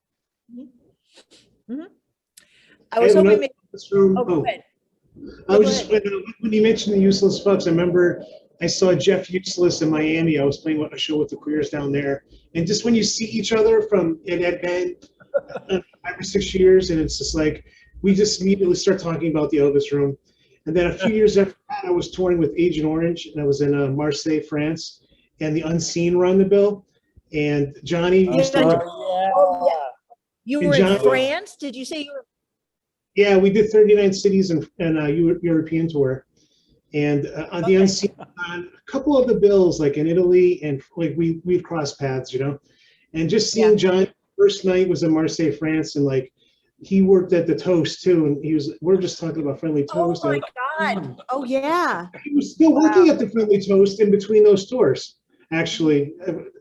I was hoping maybe, go ahead. I was just when you mentioned the Useless Folks, I remember I saw Jeff Useless in Miami. I was playing a show with the Queers down there, and just when you see each other from it had been 5 or 6 years, and it's just like we just immediately start talking about the Elvis Room. And then a few years after that, I was touring with Agent Orange, and I was in Marseille, France, and the Unseen were on the bill. And Johnny used to. You were in France? Did you say you were? Yeah, we did 39 cities and European tour. And on the Unseen, on a couple of the bills, like in Italy, and like we've crossed paths, you know. And just seeing John, first night was in Marseille, France, and like he worked at the Toast too, and we're just talking about Friendly Toast. Oh my God! Oh yeah. He was still working at the Friendly Toast in between those tours, actually,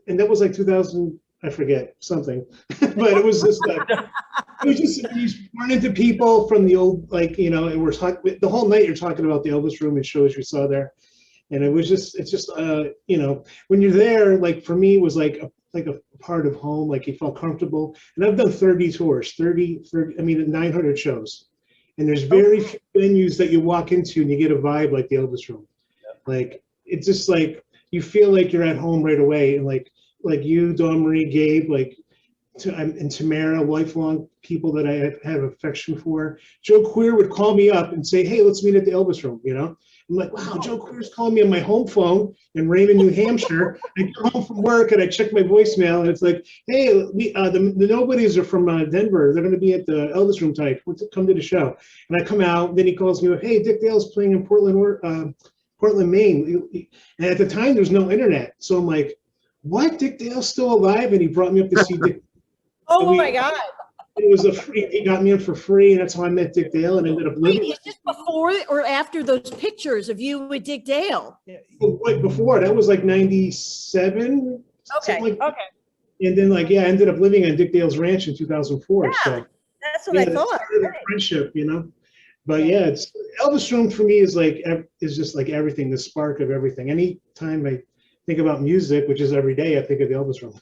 and that was like 2000. I forget something, but it was just like it was just you run into people from the old, like, you know, and we're talking the whole night. You're talking about the Elvis Room and shows you saw there, and it's just you know, when you're there, like for me, it was like a part of home, like you felt comfortable. And I've done 30 tours, 900 shows, and there's very few venues that you walk into and you get a vibe like the Elvis Room. Like it's just like you feel like you're at home right away, and like you, Dawn Marie, Gabe, and Tamara, lifelong people that I have affection for. Joe Queer would call me up and say, "Hey, let's meet at the Elvis Room," you know? I'm like, wow, Joe Queer's calling me on my home phone in Raymond, New Hampshire. I come home from work and I check my voicemail, and it's like, hey, the Nobodies are from Denver. They're going to be at the Elvis Room tonight. Come to the show. And I come out, then he calls me up, hey, Dick Dale's playing in Portland, Maine. And at the time, there's no internet. So I'm like, what? Dick Dale's still alive? And he brought me up to see Dick. Oh my God. It was he got me in for free, and that's how I met Dick Dale and ended up living. Wait, is this before or after those pictures of you with Dick Dale? Like before, that was like 97. Okay, like okay. And then I ended up living on Dick Dale's ranch in 2004. Yeah, so that's what I thought. Right. Friendship, you know. But yeah, it's Elvis Room for me is just like everything, the spark of everything. Anytime I think about music, which is every day, I think of the Elvis Room.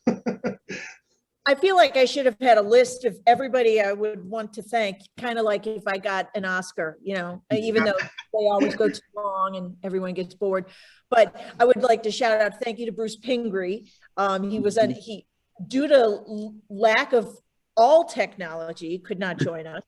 I feel like I should have had a list of everybody I would want to thank, kind of like if I got an Oscar, you know, even though they always go too long and everyone gets bored. But I would like to shout out, thank you to Bruce Pingree. Due to lack of all technology, could not join us,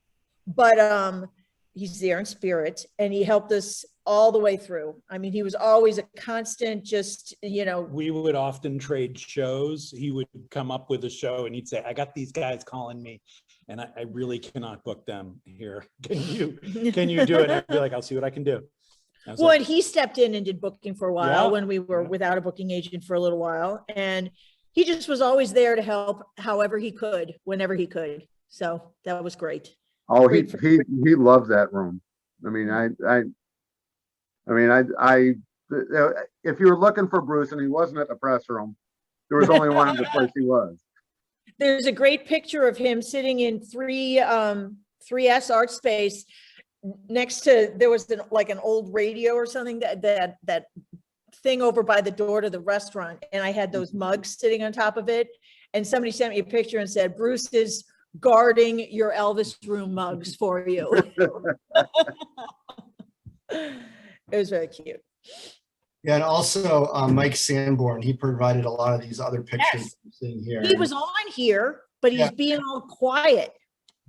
but he's there in spirit, and he helped us all the way through. I mean, he was always a constant, just, you know. We would often trade shows. He would come up with a show and he'd say, I got these guys calling me and I really cannot book them here. Can you do it? And I'd be like, I'll see what I can do. Well, and he stepped in and did booking for a while when we were without a booking agent for a little while. And he just was always there to help however he could, whenever he could. So that was great. Oh, he loved that room. I mean, if you were looking for Bruce and he wasn't at the press room, there was only one other place he was. There's a great picture of him sitting in 3S Art Space next to, there was like an old radio or something that thing over by the door to the restaurant. And I had those mugs sitting on top of it. And somebody sent me a picture and said, Bruce is guarding your Elvis Room mugs for you. It was very cute. Yeah, and also Mike Sanborn, he provided a lot of these other pictures Yes. I'm seeing here. He was on here, but he's Yeah. being all quiet.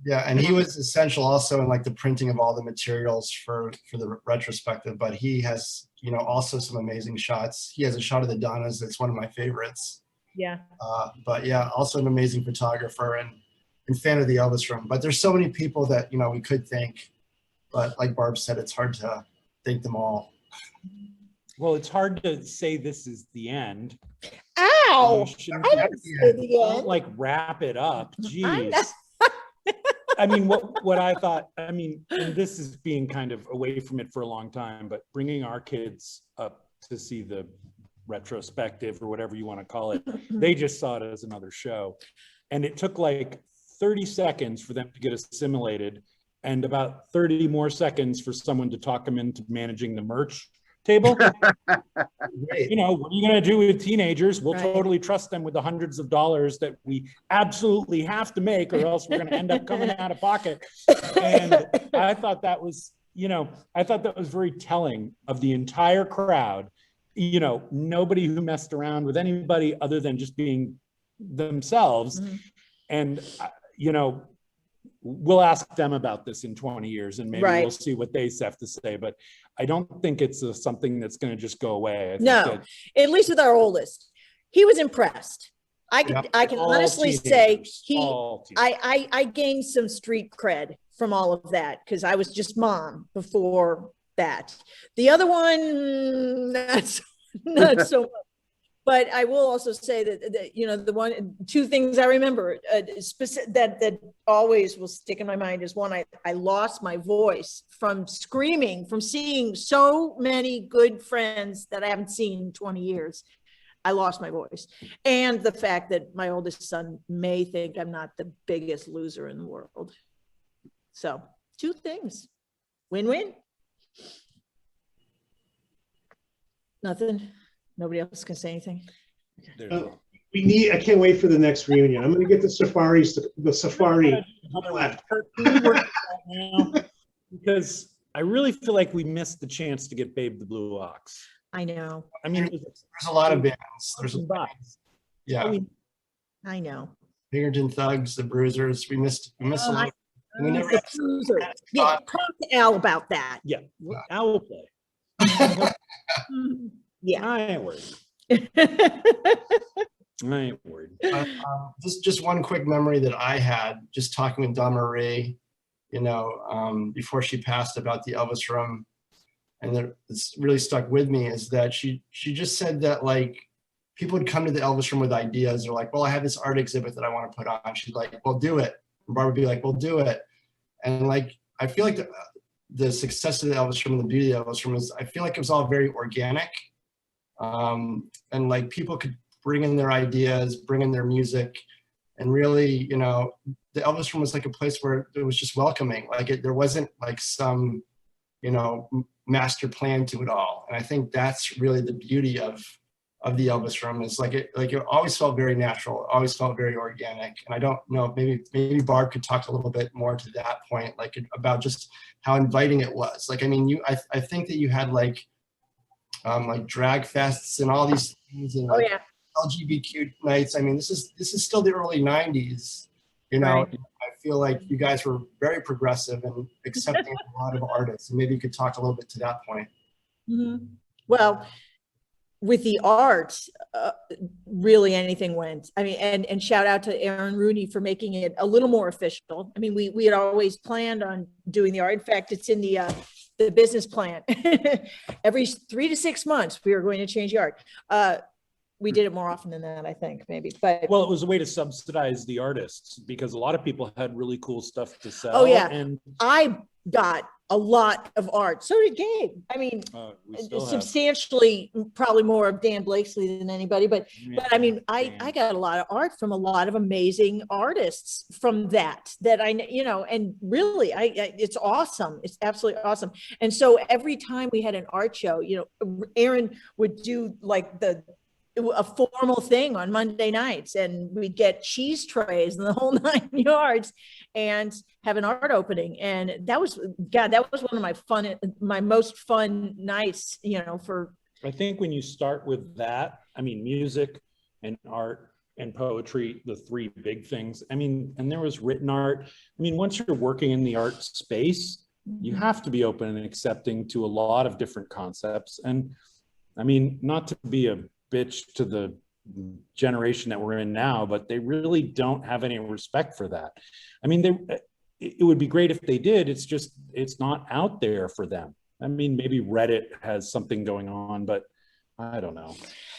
Yeah, and he was essential also in like the printing of all the materials for the retrospective, but he has, you know, also some amazing shots. He has a shot of the Donnas that's one of my favorites. Yeah. But yeah, also an amazing photographer and fan of the Elvis Room. But there's so many people that, you know, we could thank, but like Barb said, it's hard to thank them all. Well, it's hard to say this is the end. Ow! You shouldn't- I didn't say the Don't end. like wrap it up. I Jeez. know. I mean, what I thought, I mean, and this is being kind of away from it for a long time, but bringing our kids up to see the retrospective or whatever you want to call it, they just saw it as another show. And it took like 30 seconds for them to get assimilated and about 30 more seconds for someone to talk them into managing the merch table. You know, what are you going to do with teenagers? We'll totally trust them with the hundreds of dollars that we absolutely have to make, or else we're going to end up coming out of pocket. And I thought that was, you know, I thought that was very telling of the entire crowd. You know, nobody who messed around with anybody other than just being themselves. Mm-hmm. And, you know, we'll ask them about this in 20 years and maybe Right. we'll see what they have to say, but I don't think it's something that's going to just go away. I think No, that at least with our oldest, he was impressed. I can All honestly say teenagers, he, all teenagers. I gained some street cred from all of that because I was just mom before that. The other one, not so much. But I will also say that you know, two things I remember that always will stick in my mind is one, I lost my voice from screaming, from seeing so many good friends that I haven't seen in 20 years. I lost my voice. And the fact that my oldest son may think I'm not the biggest loser in the world. So 2 things, win-win. Nothing. Nobody else can say anything. I can't wait for the next reunion. I'm going to get the safari. Because I really feel like we missed the chance to get Babe the Blue Ox. I know. I mean, there's a lot of bands. There's yeah. I know. Pinkerton Thugs, the Bruisers. We missed a lot. We never The Bruiser. Yeah, talk to Al about that. Yeah, Al will play. Yeah, I ain't worried. I ain't worried. Just one quick memory that I had, just talking with Donna Marie, you know, before she passed, about the Elvis Room, and that it's really stuck with me, is that she just said that, like, people would come to the Elvis Room with ideas. They're like, well, I have this art exhibit that I want to put on. She's like, well, do it. And Barbara would be like, well, do it. And like, I feel like the success of the Elvis Room and the beauty of the Elvis Room is, I feel like it was all very organic. And like, people could bring in their ideas, bring in their music, and really, you know, the Elvis Room was like a place where it was just welcoming. Like, there wasn't like some, you know, master plan to it all. And I think that's really the beauty of the Elvis Room, is like it always felt very natural, always felt very organic. And I don't know, maybe Barb could talk a little bit more to that point, like about just how inviting it was. Like, I mean, I think that you had like drag fests and all these things, and like LGBTQ nights. I mean, this is still the early 90s, you know. Right. I feel like you guys were very progressive and accepting a lot of artists, and maybe you could talk a little bit to that point. Mm-hmm. Well, with the art, really anything went. I mean, and shout out to Aaron Rooney for making it a little more official. I mean, we had always planned on doing the art. In fact, it's in the business plan. Every 3 to 6 months, we are going to change the art. We did it more often than that, I think, maybe. But well, it was a way to subsidize the artists, because a lot of people had really cool stuff to sell. Oh yeah, and I got a lot of art. So did Gabe. I mean, substantially, probably more of Dan Blakesley than anybody. But I mean, I got a lot of art from a lot of amazing artists from that I, you know, and really, it's awesome. It's absolutely awesome. And so every time we had an art show, you know, Aaron would do like a formal thing on Monday nights, and we'd get cheese trays and the whole 9 yards and have an art opening. And that was, God, that was one of my most fun nights, for. I think when you start with that, I mean, music and art and poetry, the three big things. I mean, and there was written art. I mean, once you're working in the art space, you have to be open and accepting to a lot of different concepts. And I mean, not to be a bitch to the generation that we're in now, but they really don't have any respect for that. I mean, it would be great if they did. It's just, it's not out there for them. I mean, maybe Reddit has something going on, but I don't know.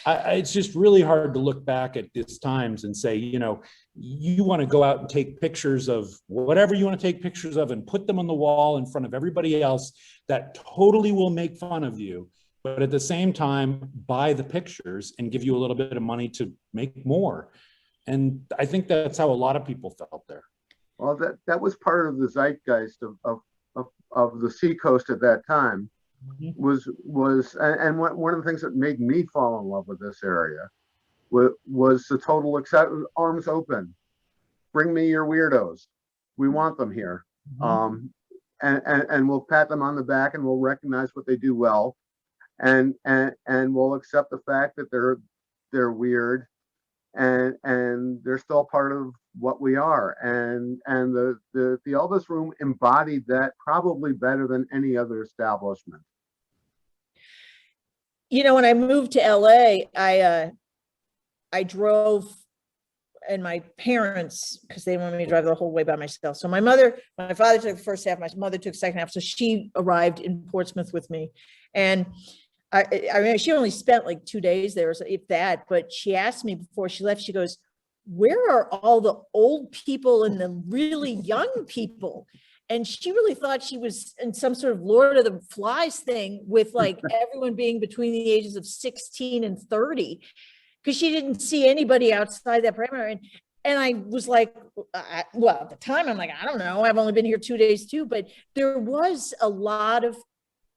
It's just really hard to look back at these times and say, you want to go out and take pictures of whatever you want to take pictures of and put them on the wall in front of everybody else that totally will make fun of you. But at the same time, buy the pictures and give you a little bit of money to make more. And I think that's how a lot of people felt there. Well, that was part of the zeitgeist of the seacoast at that time. Was and one of the things that made me fall in love with this area was the total arms open. Bring me your weirdos. We want them here. And we'll pat them on the back and we'll recognize what they do well. And we'll accept the fact that they're weird and they're still part of what we are. And the Elvis Room embodied that probably better than any other establishment. When I moved to LA, I drove, and my parents, because they wanted me to drive the whole way by myself. So my father took the first half, my mother took the second half. So she arrived in Portsmouth with me. And I mean, she only spent like 2 days there, so if that, but she asked me before she left, she goes, where are all the old people and the really young people? And she really thought she was in some sort of Lord of the Flies thing with like everyone being between the ages of 16 and 30, because she didn't see anybody outside that parameter. And I was like, well, at the time, I'm like, I don't know. I've only been here 2 days too, but there was a lot of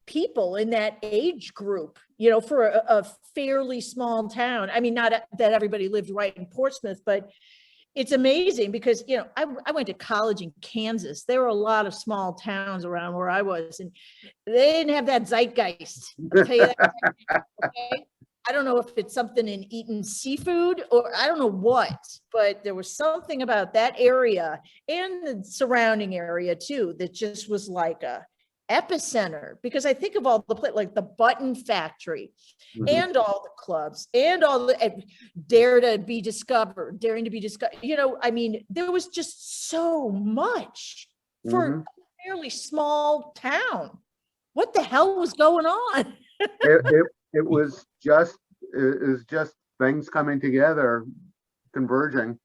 people in that age group, for a fairly small town. I mean, not that everybody lived right in Portsmouth, but it's amazing because, I went to college in Kansas. There were a lot of small towns around where I was, and they didn't have that zeitgeist. I'll tell you that. Okay? I don't know if it's something in eating seafood or I don't know what, but there was something about that area and the surrounding area too, that just was like a epicenter, because I think of all the like the Button Factory and all the clubs and all the daring to be discovered. I mean, there was just so much for a fairly small town. What the hell was going on? It was just things coming together, converging.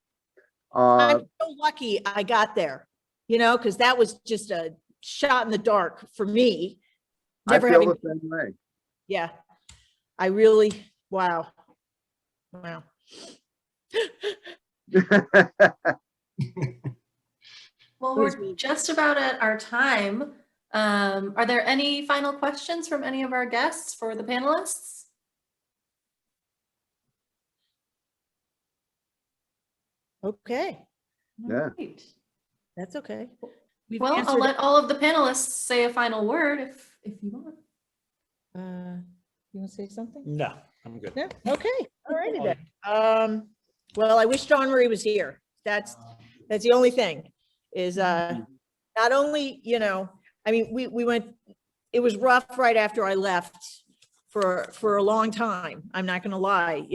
I'm so lucky I got there, because that was just a shot in the dark for me. Never I feel the same way. Yeah, I really, wow. Well, we're just about at our time. Are there any final questions from any of our guests for the panelists? Okay. Yeah. Right. That's okay. Well, I'll let all of the panelists say a final word if you want. You want to say something? No, I'm good. Yeah. Okay. All righty then. Well, I wish Dawn Marie was here. That's the only thing is not only, I mean, we went, it was rough right after I left for a long time. I'm not going to lie,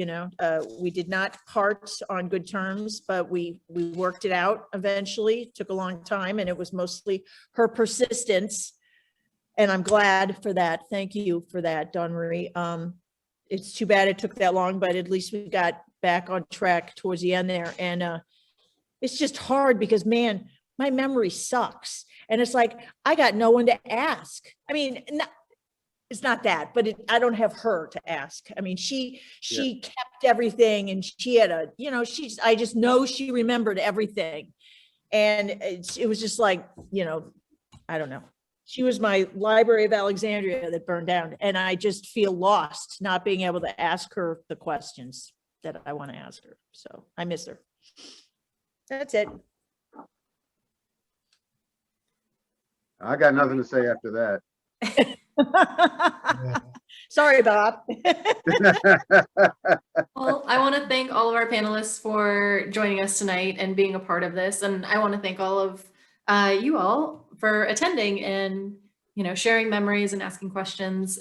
we did not part on good terms, but we worked it out eventually. It took a long time, and it was mostly her persistence. And I'm glad for that. Thank you for that, Dawn Marie. It's too bad it took that long, but at least we got back on track towards the end there. And it's just hard because, man, my memory sucks. And it's like, I got no one to ask. I mean, it's not that, but I don't have her to ask. I mean, she kept everything, and she had I just know she remembered everything. And it was just like, I don't know. She was my Library of Alexandria that burned down, and I just feel lost not being able to ask her the questions. that I want to ask her. So I miss her. That's it. I got nothing to say after that. Sorry, Bob. Well, I want to thank all of our panelists for joining us tonight and being a part of this. And I want to thank all of you all for attending and, sharing memories and asking questions.